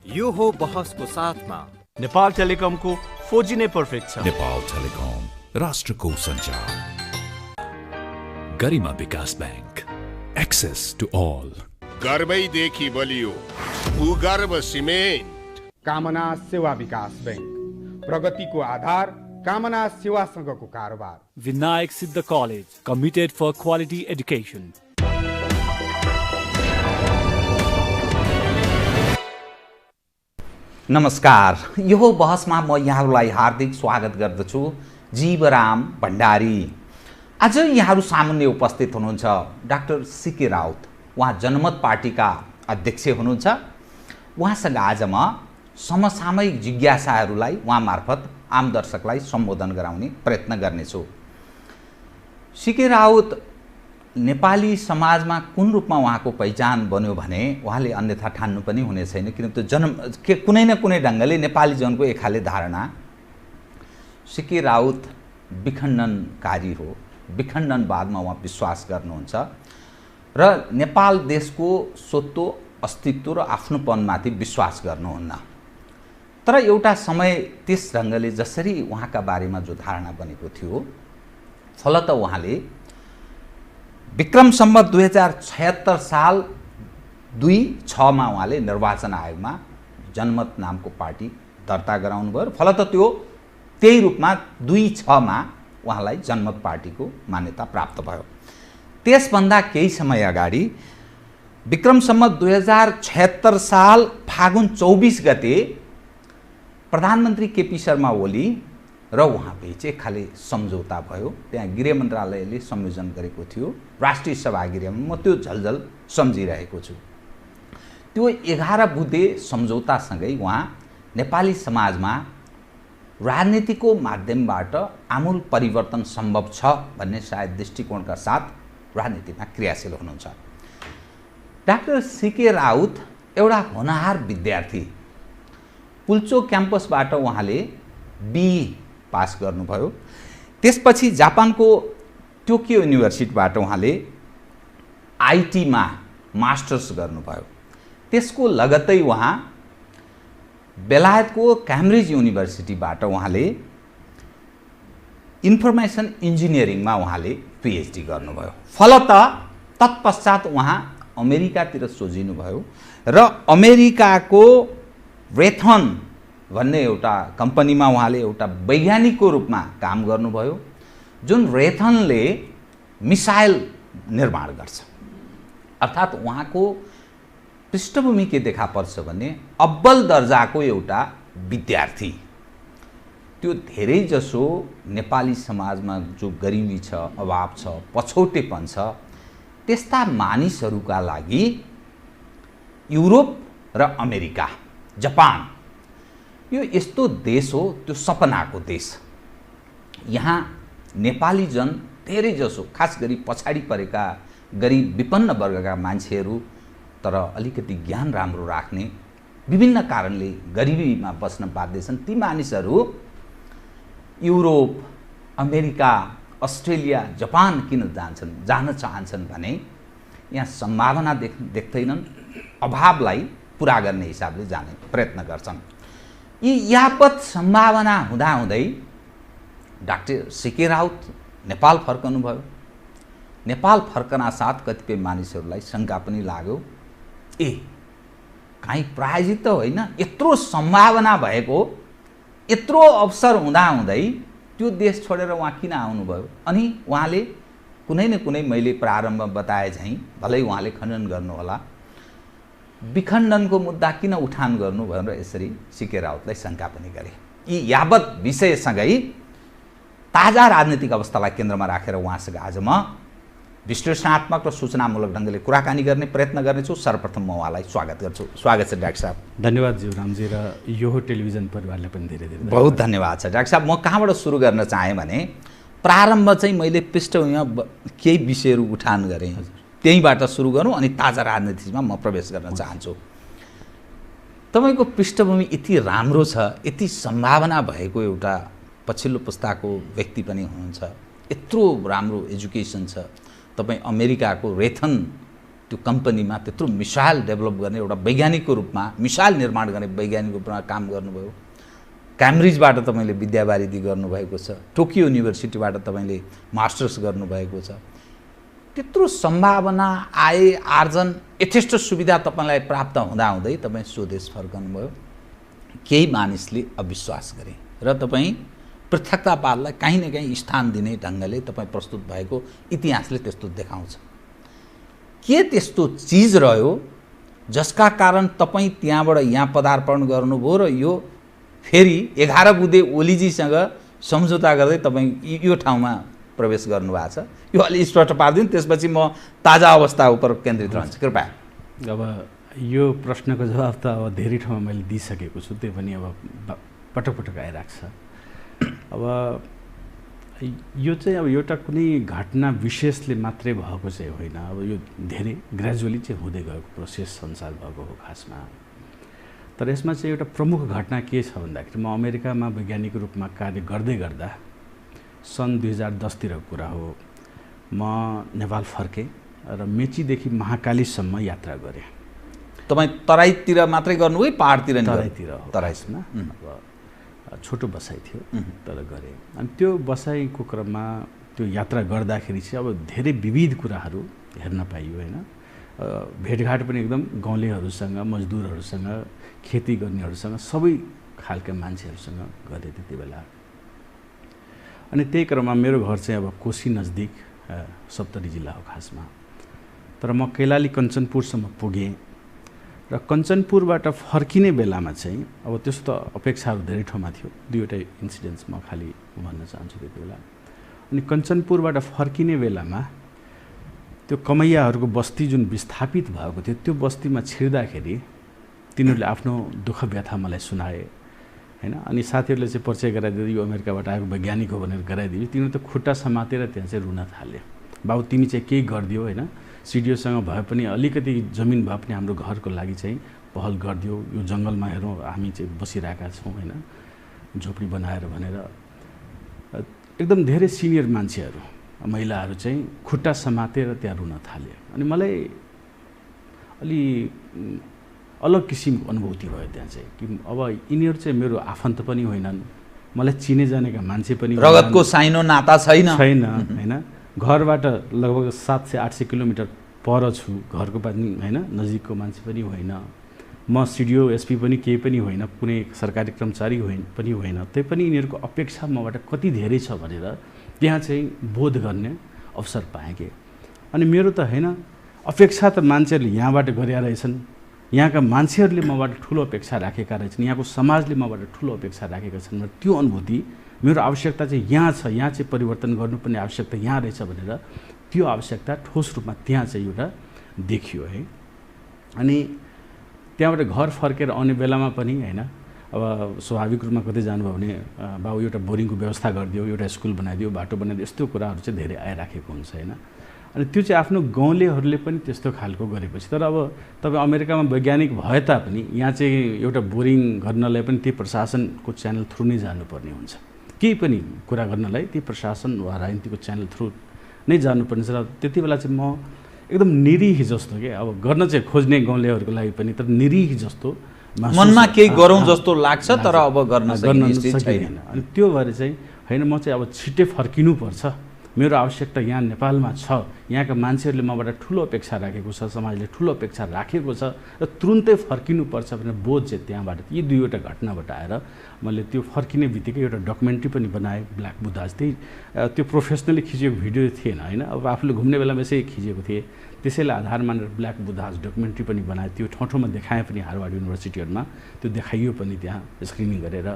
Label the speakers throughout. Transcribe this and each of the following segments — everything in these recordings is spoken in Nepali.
Speaker 1: यो हो बहसको साथमा
Speaker 2: नेपाल टेलिकमको 4G नै पर्फेक्ट छ।
Speaker 3: नेपाल टेलिकम, राष्ट्रको सञ्चार। गरिमा विकास बैंक, एक्सेस टु ऑल।
Speaker 4: गर्वैदेखि बलियो भूगर्भ सिमेन्ट।
Speaker 5: कामना सेवा विकास बैंक, प्रगतिको आधार कामना सेवासँगको कारोबार।
Speaker 6: Vinayak Siddha college, committed for quality education.
Speaker 7: नमस्कार, यो बहसमा म यहाँहरूलाई हार्दिक स्वागत गर्दछु। जीवराम भण्डारी। आज यहाँहरू सामुन्ने उपस्थित हुनुहुन्छ डाक्टर सीके राउत। उहाँ जनमत पार्टीका अध्यक्ष हुनुहुन्छ। उहाँसँग आज म समसामयिक जिज्ञासाहरूलाई उहाँ मार्फत आम दर्शकलाई सम्बोधन गराउने प्रयत्न गर्नेछु। सीके राउत नेपाली समाजमा कुन रूपमा उहाँको पहिचान बन्यो भने उहाँले अन्यथा ठान्नु पनि हुने छैन, किनभने कुनै न कुनै ढङ्गले नेपाली जनको एक खाले धारणा सीके राउत विखण्डनकारी हो, विखण्डनवादमा उहाँ विश्वास गर्नुहुन्छ र नेपाल देशको स्वत्व, अस्तित्व र आफ्नोपनमाथि विश्वास गर्नुहुन्न। तर एउटा समय त्यस ढङ्गले जसरी उहाँका बारेमा जो धारणा बनेको थियो, फलत उहाँले विक्रम सम्वत 2076 साल 2/6 मा उहाँले निर्वाचन आयोगमा जनमत नामको पार्टी दर्ता गराउनु भयो। फलत त्यही रूपमा 2/6 मा उहाँलाई जनमत पार्टीको मान्यता प्राप्त भयो। त्यसभन्दा केही समय अगाडि विक्रम सम्वत 2076 साल फागुन 24 गते प्रधानमन्त्री केपी शर्मा ओली र उहाँ बीच एक खाले सम्झौता भयो। त्यहाँ गृह मन्त्रालयले संयोजन गरेको थियो राष्ट्रिय सभा गृहमा। म त्यो झलझल सम्झिरहेको छु। त्यो 11 बुँदे सम्झौतासँगै उहाँ नेपाली समाजमा राजनीतिको माध्यमबाट आमूल परिवर्तन सम्भव छ भन्ने सायद दृष्टिकोणका साथ राजनीतिमा क्रियाशील हुनुहुन्छ। डाक्टर सीके राउत एउटा होनहार विद्यार्थी। पुल्चो क्याम्पसबाट उहाँले BE पास गर्नुभयो। त्यसपछि जापानको टोकियो युनिभर्सिटीबाट उहाँले IT मा मास्टर्स गर्नुभयो। त्यसको लगत्तै उहाँ बेलायतको क्याम्ब्रिज युनिभर्सिटीबाट उहाँले इन्फर्मेसन इन्जिनियरिङमा उहाँले PhD गर्नुभयो। फलत तत्पश्चात उहाँ अमेरिकातिर सोझिनुभयो र अमेरिकाको रेथन भन्ने एउटा कम्पनीमा उहाँले एउटा वैज्ञानिकको रूपमा काम गर्नुभयो, जुन रेथनले मिसाइल निर्माण गर्छ। अर्थात् उहाँको पृष्ठभूमि के देखा पर्छ भने अब्बल दर्जाको एउटा विद्यार्थी। त्यो धेरै जसो नेपाली समाजमा जो गरिबी छ, अभाव छ, पछौटेपन छ, त्यस्ता मानिसहरूका लागि युरोप र अमेरिका, जापान यो यस्तो देश हो, त्यो सपनाको देश। यहाँ नेपाली जन धेरै जसो, खास गरी पछाडि परेका गरिब विपन्न वर्गका मान्छेहरू, तर अलिकति ज्ञान राम्रो राख्ने, विभिन्न कारणले गरिबीमा बस्न बाध्य छन्, ती मानिसहरू युरोप, अमेरिका, अस्ट्रेलिया, जापान किन जान चाहन्छन् भने यहाँ सम्भावना देख्दैनन्, अभावलाई पुरा गर्ने हिसाबले जाने प्रयत्न गर्छन्। यी यावत सम्भावना हुँदाहुँदै डाक्टर सीके राउत नेपाल फर्कनुभयो। नेपाल फर्कना साथ कतिपय मानिसहरूलाई शङ्का पनि लाग्यो, काहीँ प्रायोजित त होइन, यत्रो सम्भावना भएको, यत्रो अवसर हुँदाहुँदै त्यो देश छोडेर उहाँ किन आउनुभयो? अनि उहाँले कुनै न कुनै, मैले प्रारम्भ बताए झैँ, भलै उहाँले खण्डन गर्नुहोला, विखण्डनको मुद्दा किन उठान गर्नु भनेर यसरी सीके राउतलाई शङ्का पनि गरे। यी यावत विषयसँगै ताजा राजनीतिक अवस्थालाई केन्द्रमा राखेर उहाँसँग आज म विश्लेषणात्मक र सूचनामूलक ढङ्गले कुराकानी गर्ने प्रयत्न गर्नेछु। सर्वप्रथम म उहाँलाई स्वागत गर्छु। स्वागत छ डाक्टर साहब।
Speaker 6: धन्यवाद जीवरामजी, र यो टेलिभिजन परिवारलाई पनि धेरै धेरै
Speaker 7: बहुत धन्यवाद छ। डाक्टर साहब, म कहाँबाट सुरु गर्न चाहेँ भने प्रारम्भ चाहिँ मैले पृष्ठभूमिमा केही विषयहरू उठान गरेँ, त्यहीँबाट सुरु गरौँ अनि ताजा राजनीतिमा म प्रवेश गर्न चाहन्छु। तपाईँको पृष्ठभूमि यति राम्रो छ, यति सम्भावना भएको एउटा पछिल्लो पुस्ताको व्यक्ति पनि हुनुहुन्छ, यत्रो राम्रो एजुकेसन छ, तपाईँ अमेरिकाको रेथन त्यो कम्पनीमा त्यत्रो मिसाइल डेभलप गर्ने एउटा वैज्ञानिकको रूपमा मिसाइल निर्माण गर्ने वैज्ञानिकको रूपमा काम गर्नुभयो। क्याम्ब्रिजबाट तपाईँले विद्यावारिधि गर्नुभएको छ, टोकियो युनिभर्सिटीबाट तपाईँले मास्टर्स गर्नुभएको छ। त्यत्रो सम्भावना, आय आर्जन, यथेष्ट सुविधा तपाईँलाई प्राप्त हुँदाहुँदै तपाईँ स्वदेश फर्कनुभयो। केही मानिसले अविश्वास गरे र तपाईँ पृथकतावादलाई काहीँ न काहीँ स्थान दिने ढङ्गले तपाईँ प्रस्तुत भएको इतिहासले त्यस्तो देखाउँछ। के त्यस्तो चिज रह्यो जसका कारण तपाईँ त्यहाँबाट यहाँ पदार्पण गर्नुभयो र यो फेरि 11 बुँदे ओलीजीसँग सम्झौता गर्दै तपाईँ यो ठाउँमा प्रवेश गर्नुभएको छ? यो अलि स्पष्ट पारिदिनु, त्यसपछि म ताजा अवस्था उप केन्द्रित रहन्छु, कृपया।
Speaker 8: अब यो प्रश्नको जवाब त अब धेरै ठाउँमा मैले दिइसकेको छु, त्यो पनि अब पटक पटक आइरहेको छ। अब यो चाहिँ अब एउटा कुनै घटना विशेषले मात्रै भएको चाहिँ होइन, अब यो धेरै ग्रेजुअली चाहिँ हुँदै गएको प्रोसेस संसार भएको हो खासमा। तर यसमा चाहिँ एउटा प्रमुख घटना के छ भन्दाखेरि म अमेरिकामा वैज्ञानिक रूपमा कार्य गर्दै गर्दा सन् 2010 कुरा हो, म नेपाल फर्केँ र मेचीदेखि महाकालीसम्म यात्रा गरेँ।
Speaker 7: तपाईँ तराईतिर मात्रै गर्नुभयो, पहाडतिर?
Speaker 8: तराईतिर हो, तराईमा अब छोटो बसाइ थियो तर गरेँ। अनि त्यो बसाइको क्रममा त्यो यात्रा गर्दाखेरि चाहिँ अब धेरै विविध कुराहरू हेर्न पाइयो होइन। भेटघाट पनि एकदम गाउँलेहरूसँग, मजदुरहरूसँग, खेती गर्नेहरूसँग, सबै खालका मान्छेहरूसँग गरेँ त्यति बेला। अनि त्यही क्रममा मेरो घर चाहिँ अब कोशी नजिक सप्तरी जिल्ला हो खासमा। तर म कैलाली कञ्चनपुरसम्म पुगेँ र कञ्चनपुरबाट फर्किने बेलामा चाहिँ अब त्यस्तो अपेक्षाहरू धेरै ठाउँमा थियो। दुईवटा इन्सिडेन्ट्स म खालि भन्न चाहन्छु त्यति बेला। अनि कञ्चनपुरबाट फर्किने बेलामा त्यो कमैयाहरूको बस्ती जुन विस्थापित भएको थियो त्यो बस्तीमा छिर्दाखेरि तिनीहरूले आफ्नो दुःख व्यथा मलाई सुनाए होइन। अनि साथीहरूले चाहिँ परिचय गराइदियो, यो अमेरिकाबाट आएको वैज्ञानिक हो भनेर गराइदियो। तिनीहरू त खुट्टा समातेर त्यहाँ चाहिँ रुन थाले, बाबु तिमी चाहिँ केही गरिदियो होइन, सिडिओसँग भए पनि अलिकति जमिन भए पनि हाम्रो घरको लागि चाहिँ पहल गरिदियो, यो जङ्गलमा हेरौँ हामी चाहिँ बसिरहेका छौँ होइन, झोपडी बनाएर भनेर एकदम धेरै सिनियर मान्छेहरू, महिलाहरू चाहिँ खुट्टा समातेर त्यहाँ रुन थाले। अनि मलाई अलि अलग किसिमको अनुभूति भयो त्यहाँ चाहिँ कि अब यिनीहरू चाहिँ मेरो आफन्त पनि होइनन्, मलाई चिने जानेका मान्छे पनि,
Speaker 7: रगतको साइनो नाता छैन
Speaker 8: होइन। घरबाट लगभग 700-800 किलोमिटर पर छु, घरको पनि होइन, नजिकको मान्छे पनि होइन, म सिडिओ एसपी पनि केही पनि होइन, कुनै सरकारी कर्मचारी पनि होइन। त्यही पनि यिनीहरूको अपेक्षा मबाट कति धेरै छ भनेर त्यहाँ चाहिँ बोध गर्ने अवसर पाएँ कि। अनि मेरो त होइन अपेक्षा त मान्छेहरूले यहाँबाट गरेका रहेछन्, यहाँका मान्छेहरूले मबाट ठुलो अपेक्षा राखेका रहेछन्, यहाँको समाजले मबाट ठुलो अपेक्षा राखेका छन् र त्यो अनुभूति मेरो आवश्यकता चाहिँ यहाँ छ, यहाँ चाहिँ परिवर्तन गर्नुपर्ने आवश्यकता यहाँ रहेछ भनेर त्यो आवश्यकता ठोस रूपमा त्यहाँ चाहिँ एउटा देखियो है। अनि त्यहाँबाट घर फर्केर आउने बेलामा पनि होइन, अब स्वाभाविक रूपमा कतै जानुभयो भने बाबु एउटा बोरिङको व्यवस्था गरिदियो, एउटा स्कुल बनाइदियो, बाटो बनाइदियो, यस्तो कुराहरू चाहिँ धेरै आइराखेको हुन्छ होइन। अनि त्यो चाहिँ आफ्नो गाउँलेहरूले पनि त्यस्तो खालको गरेपछि, तर अब तपाईँ अमेरिकामा वैज्ञानिक भए तापनि यहाँ चाहिँ एउटा बोरिङ गर्नलाई पनि त्यही प्रशासनको च्यानल थ्रु नै जानुपर्ने हुन्छ, केही पनि कुरा गर्नलाई त्यही प्रशासन वा राजनीतिको च्यानल थ्रु नै जानुपर्ने छ। र त्यति बेला चाहिँ म एकदम निरीह जस्तो के, अब गर्न चाहिँ खोज्ने गाउँलेहरूको लागि पनि, तर निरीह जस्तो
Speaker 7: मनमा केही गरौँ जस्तो लाग्छ तर अब गर्न
Speaker 8: सकिँदैन। अनि त्यो भएर चाहिँ होइन म चाहिँ अब छिट्टै फर्किनुपर्छ, मेरो आवश्यकता यहाँ नेपालमा छ, यहाँका मान्छेहरूले मबाट ठुलो अपेक्षा राखेको छ, समाजले ठुलो अपेक्षा राखेको छ र तुरुन्तै फर्किनुपर्छ भनेर बोध चाहिँ त्यहाँबाट यी दुईवटा घटनाबाट आएर मैले त्यो फर्किने बित्तिकै एउटा डकुमेन्ट्री पनि बनाएँ, ब्ल्याक बुद्धाज। त्यही त्यो प्रोफेसनली खिचेको भिडियो थिएन होइन, अब आफूले घुम्ने बेलामा यसै खिचेको थिएँ, त्यसैलाई आधार मानेर ब्ल्याक बुद्धाज डकुमेन्ट्री पनि बनाएँ। त्यो ठाउँ देखाएँ पनि हार्वर्ड युनिभर्सिटीहरूमा, त्यो देखाइयो पनि त्यहाँ स्क्रिनिङ गरेर।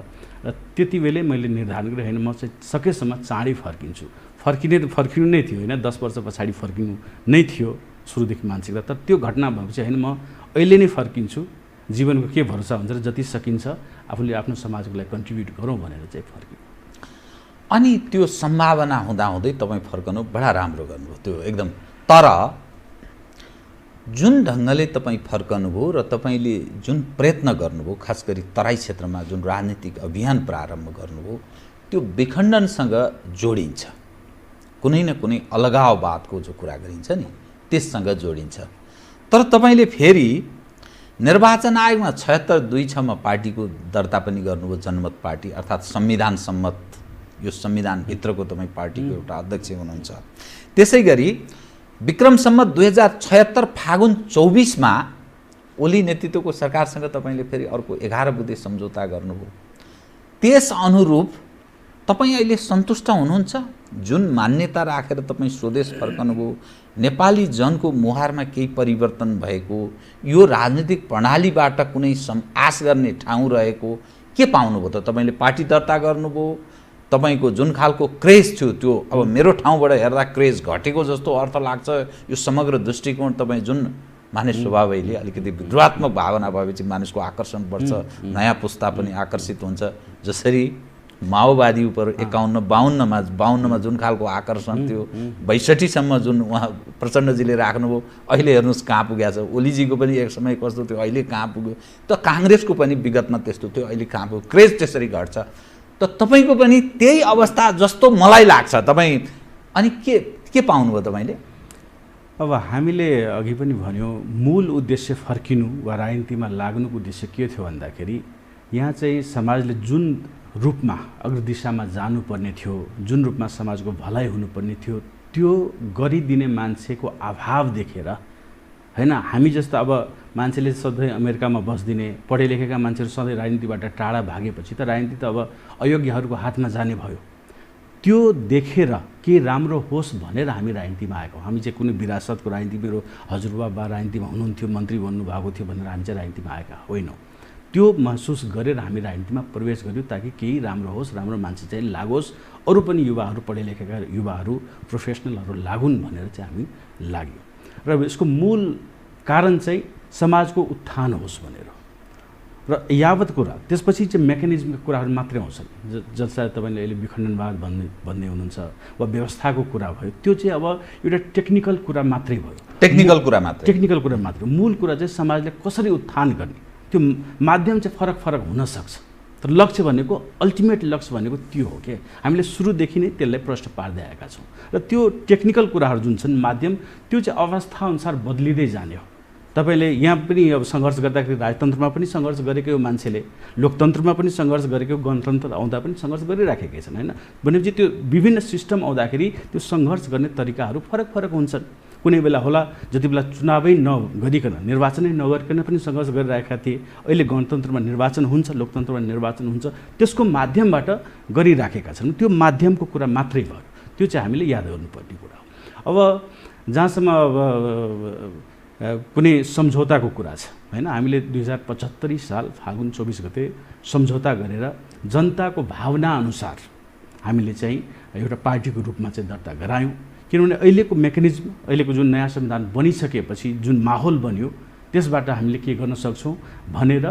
Speaker 8: र त्यति बेलै मैले निर्धारण गरेँ होइन म चाहिँ सकेसम्म चाँडै फर्किन्छु। फर्किनु नै थियो होइन, 10 वर्ष पछाडि फर्किनु नै थियो सुरुदेखि मानसिकता। तर त्यो घटना भएपछि होइन म अहिले नै फर्किन्छु, जीवनको के भरोसा हुन्छ र जति सकिन्छ आफूले आफ्नो समाजको लागि कन्ट्रिब्युट गरौँ भनेर चाहिँ फर्किनु।
Speaker 7: अनि त्यो सम्भावना हुँदाहुँदै तपाईँ फर्कनु बडा राम्रो गर्नुभयो त्यो एकदम। तर जुन ढङ्गले तपाईँ फर्कनुभयो र तपाईँले जुन प्रयत्न गर्नुभयो, खास गरी तराई क्षेत्रमा जुन राजनीतिक अभियान प्रारम्भ गर्नुभयो, त्यो विखण्डनसँग जोडिन्छ, कुनै न कुनै अलगाववादको जो कुरा गरिन्छ नि त्यससँग जोडिन्छ। तर तपाईँले फेरि निर्वाचन आयोगमा 76-2-6 पार्टीको दर्ता पनि गर्नुभयो, जनमत पार्टी अर्थात् संविधान सम्मत, यो संविधानभित्रको तपाईँ पार्टीको एउटा अध्यक्ष हुनुहुन्छ। त्यसै गरी विक्रम सम्मत 2076 फागुन 24मा ओली नेतृत्वको सरकारसँग तपाईँले फेरि अर्को 11 बुँदे सम्झौता गर्नुभयो। त्यस अनुरूप तपाईँ अहिले सन्तुष्ट हुनुहुन्छ? जुन मान्यता राखेर तपाईँ स्वदेश फर्कनुभयो, नेपाली जनको मुहारमा केही परिवर्तन भएको, यो राजनीतिक प्रणालीबाट कुनै आश गर्ने ठाउँ रहेको के पाउनुभयो त? तपाईँले पार्टी दर्ता गर्नुभयो, तपाईँको जुन खालको क्रेज थियो त्यो अब मेरो ठाउँबाट हेर्दा क्रेज घटेको जस्तो अर्थ लाग्छ। यो समग्र दृष्टिकोण तपाईँ जुन मानिस स्वभावैले अलिकति विद्रोहात्मक भावना भएपछि मानिसको आकर्षण बढ्छ, नयाँ पुस्ता पनि आकर्षित हुन्छ। जसरी माओवादी उप 51-52मा जुन खालको आकर्षण थियो, 62सम्म जुन उहाँ प्रचण्डजीले राख्नुभयो, अहिले हेर्नुहोस् कहाँ पुगेको छ। ओलीजीको पनि एक समय कस्तो थियो, अहिले कहाँ पुग्यो। त काङ्ग्रेसको पनि विगतमा त्यस्तो थियो, अहिले कहाँ पुग्यो। क्रेज त्यसरी घट्छ। त तपाईँको पनि त्यही अवस्था जस्तो मलाई लाग्छ। तपाईँ अनि के पाउनुभयो तपाईँले?
Speaker 8: अब हामीले अघि पनि भन्यौँ, मूल उद्देश्य फर्किनु वा राजनीतिमा लाग्नुको उद्देश्य के थियो भन्दाखेरि यहाँ चाहिँ समाजले जुन रूपमा अग्रदिशामा जानुपर्ने थियो, जुन रूपमा समाजको भलाइ हुनुपर्ने थियो, त्यो गरिदिने मान्छेको अभाव देखेर हैन। हामी जस्तो अब मान्छेले सधैँ अमेरिकामा बस्दिने पढे लेखेका मान्छेहरू सधैँ राजनीतिबाट टाढा भागेपछि त राजनीति त अब अयोग्यहरूको हातमा जाने भयो। त्यो देखेर के राम्रो होस् भनेर हामी राजनीतिमा आएको। हामी चाहिँ कुनै विरासतको राजनीति, मेरो हजुरबा बा राजनीतिमा हुनुहुन्थ्यो, मन्त्री बन्नुभएको थियो भनेर हामी चाहिँ राजनीतिमा आएका होइनौँ। त्यो महसुस गरेर हामी राजनीतिमा प्रवेश गर्यौँ ताकि केही राम्रो होस्, राम्रो मान्छे चाहिँ लागोस्, अरू पनि युवाहरू, पढे लेखेका युवाहरू, प्रोफेसनलहरू लागुन् भनेर चाहिँ हामी लाग्यौँ। र यसको मूल कारण चाहिँ समाजको उत्थान होस् भनेर। र यावत कुरा त्यसपछि चाहिँ मेकानिजमका कुराहरू मात्रै आउँछन्। जसलाई तपाईँले अहिले विखण्डनवाद भन्ने हुनुहुन्छ वा व्यवस्थाको कुरा भयो, त्यो चाहिँ अब एउटा टेक्निकल कुरा मात्रै भयो। टेक्निकल कुरा मात्रै। मूल कुरा चाहिँ समाजले कसरी उत्थान गर्ने, त्यो माध्यम चाहिँ फरक हुनसक्छ, तर लक्ष्य भनेको, अल्टिमेट लक्ष्य भनेको त्यो हो कि हामीले सुरुदेखि नै त्यसलाई प्रश्न पार्दै आएका छौँ। र त्यो टेक्निकल कुराहरू जुन छन् माध्यम, त्यो चाहिँ अवस्थाअनुसार बदलिँदै जाने हो। तपाईँले यहाँ पनि अब सङ्घर्ष गर्दाखेरि राजतन्त्रमा पनि सङ्घर्ष गरेको हो मान्छेले, लोकतन्त्रमा पनि सङ्घर्ष गरेको, गणतन्त्र आउँदा पनि सङ्घर्ष गरिराखेकै छन् होइन। भनेपछि त्यो विभिन्न सिस्टम आउँदाखेरि त्यो सङ्घर्ष गर्ने तरिकाहरू फरक हुन्छन्। कुनै बेला होला जति बेला चुनावै नगरिकन, निर्वाचनै नगरिकन पनि सङ्घर्ष गरिरहेका थिए। अहिले गणतन्त्रमा निर्वाचन हुन्छ, लोकतन्त्रमा निर्वाचन हुन्छ, त्यसको माध्यमबाट गरिराखेका छन्। त्यो माध्यमको कुरा मात्रै भयो, त्यो चाहिँ हामीले याद गर्नुपर्ने कुरा हो। अब जहाँसम्म कुनै सम्झौताको कुरा छ होइन, हामीले 2075 साल फागुन 24 गते सम्झौता गरेर जनताको भावना अनुसार हामीले चाहिँ एउटा पार्टीको रूपमा चाहिँ दर्ता गरायौँ। किनभने अहिलेको मेकानिजम, अहिलेको जुन नयाँ संविधान बनिसकेपछि जुन माहौल बन्यो, त्यसबाट हामीले के गर्न सक्छौँ भनेर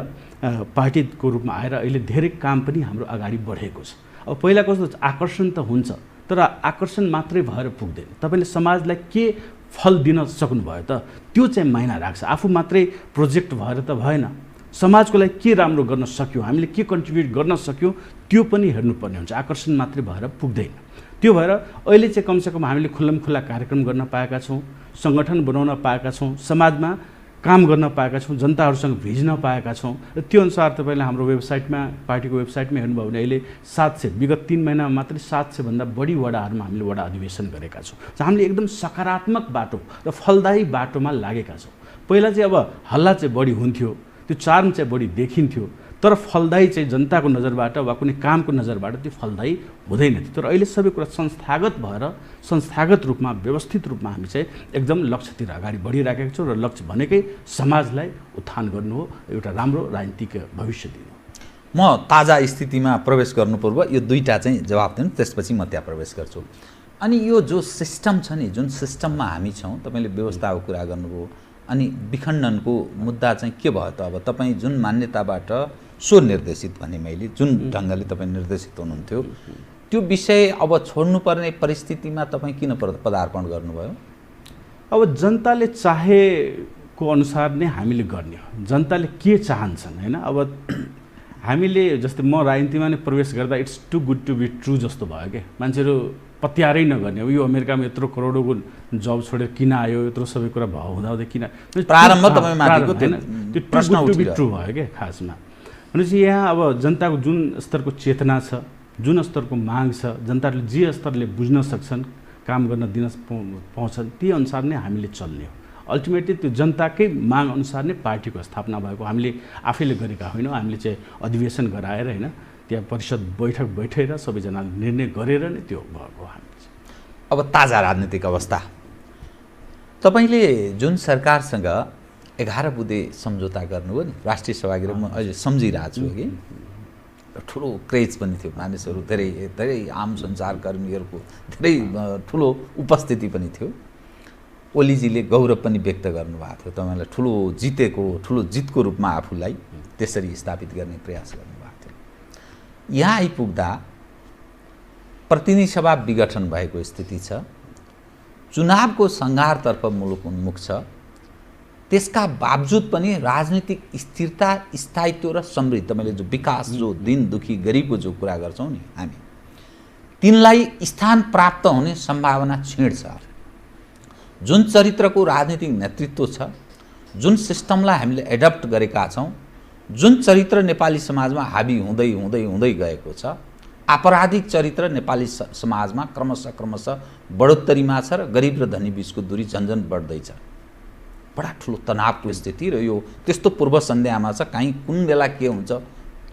Speaker 8: पार्टीको रूपमा आएर अहिले धेरै काम पनि हाम्रो अगाडि बढेको छ। अब पहिला कस्तो आकर्षण त हुन्छ, तर आकर्षण मात्रै भएर पुग्दैन। तपाईँले समाजलाई के फल दिन सक्नुभयो त, त्यो चाहिँ मायना राख्छ। आफू मात्रै प्रोजेक्ट भएर त भएन, समाजको लागि के राम्रो गर्न सक्यौँ, हामीले के कन्ट्रिब्युट गर्न सक्यौँ, त्यो पनि हेर्नुपर्ने हुन्छ। आकर्षण मात्रै भएर पुग्दैन। त्यो भएर अहिले चाहिँ कमसेकम हामीले खुल्लमखुल्ला कार्यक्रम गर्न पाएका छौँ, सङ्गठन बनाउन पाएका छौँ, समाजमा काम गर्न पाएका छौँ, जनताहरूसँग भिज्न पाएका छौँ। र त्यो अनुसार तपाईँले हाम्रो वेबसाइटमा, पार्टीको वेबसाइटमा हेर्नुभयो भने अहिले 700, विगत 3 महिनामा मात्रै 700 भन्दा बढी वडाहरूमा हामीले वडा अधिवेशन गरेका छौँ। हामीले एकदम सकारात्मक बाटो र फलदायी बाटोमा लागेका छौँ। पहिला चाहिँ अब हल्ला चाहिँ बढी हुन्थ्यो, त्यो चार्म चाहिँ बढी देखिन्थ्यो, तर फलदायी चाहिँ जनताको नजरबाट वा कुनै कामको नजरबाट त्यो फलदायी हुँदैन थियो। तर अहिले सबै कुरा संस्थागत भएर, संस्थागत रूपमा, व्यवस्थित रूपमा हामी चाहिँ एकदम लक्ष्यतिर अगाडि बढिराखेका छौँ। र लक्ष्य भनेकै समाजलाई उत्थान गर्नु हो, एउटा राम्रो राजनीतिक भविष्य दिनु।
Speaker 7: म ताजा स्थितिमा प्रवेश गर्नु पूर्व यो दुईटा चाहिँ जवाब दिनु, त्यसपछि म त्यहाँ प्रवेश गर्छु। अनि यो जो सिस्टम छ नि, जुन सिस्टममा हामी छौँ, तपाईँले व्यवस्थाको कुरा गर्नुभयो, अनि विखण्डनको मुद्दा चाहिँ के भयो त? अब तपाईँ जुन मान्यताबाट स्वनिर्देशित भने मैले जुन ढङ्गले तपाईँ निर्देशित हुनुहुन्थ्यो, त्यो विषय अब छोड्नुपर्ने परिस्थितिमा तपाईँ किन पदार्पण गर्नुभयो?
Speaker 8: अब जनताले चाहेको अनुसार नै हामीले गर्ने हो। जनताले के चाहन्छन् होइन। अब हामीले जस्तै म राजनीतिमा नै प्रवेश गर्दा it's too good to be true जस्तो भयो क्या। मान्छेहरू पत्यारै नगर्ने। अब यो अमेरिकामा यत्रो करोडको जब छोडेर किन आयो, यत्रो सबै कुरा भाउ हुँदाहुँदै किन
Speaker 7: प्रारम्भ तपाईँ माथिको
Speaker 8: त्यो
Speaker 7: प्रश्न
Speaker 8: बिट्रु भयो क्या खासमा। भनेपछि यहाँ अब जनताको जुन स्तरको चेतना छ, जुन स्तरको माग छ, जनताले जे स्तरले बुझ्न सक्छन्, काम गर्न दिन पाउँछन्, ती अनुसार नै हामीले चल्ने हो। अल्टिमेटली त्यो जनताकै माग अनुसार नै पार्टीको स्थापना भएको। हामीले आफैले गरेका होइनौँ, हामीले चाहिँ अधिवेशन गराएर होइन, त्यहाँ परिषद बैठक बैठेर सबैजनाले निर्णय गरेर नै त्यो भएको हामीले।
Speaker 7: अब ताजा राजनीतिक अवस्था, तपाईँले जुन सरकारसँग 11 बुँदे सम्झौता गर्नुभयो नि, राष्ट्रिय सभागृह म अहिले सम्झिरहेको छु कि ठुलो क्रेज पनि थियो, मानिसहरू धेरै धेरै आम सञ्चारकर्मीहरूको धेरै ठुलो उपस्थिति पनि थियो। ओलीजीले गौरव पनि व्यक्त गर्नुभएको थियो, तपाईँलाई ठुलो जितको रूपमा आफूलाई त्यसरी स्थापित गर्ने प्रयास गर्नुभएको थियो। यहाँ आइपुग्दा प्रतिनिधि सभा विघटन भएको स्थिति छ, चुनावको सङ्घारतर्फ मुलुक उन्मुख छ, त्यसका बावजुद पनि राजनीतिक स्थिरता, स्थायित्व र समृद्धि, तपाईँले जो विकास, जो दिन दुखी गरिबको जो कुरा गर्छौँ नि हामी, तिनलाई स्थान प्राप्त हुने सम्भावना क्षीण छ। जुन चरित्रको राजनीतिक नेतृत्व छ, जुन सिस्टमलाई हामीले एडप्ट गरेका छौँ, जुन चरित्र नेपाली समाजमा हाबी हुँदै हुँदै हुँदै गएको छ, आपराधिक चरित्र नेपाली समाजमा क्रमशः बढोत्तरीमा छ र गरिब र धनी बिचको दूरी झन्झन बढ्दैछ। बडा ठुलो तनावको स्थिति र यो त्यस्तो पूर्व सन्ध्यामा छ, कहीँ कुन बेला के हुन्छ,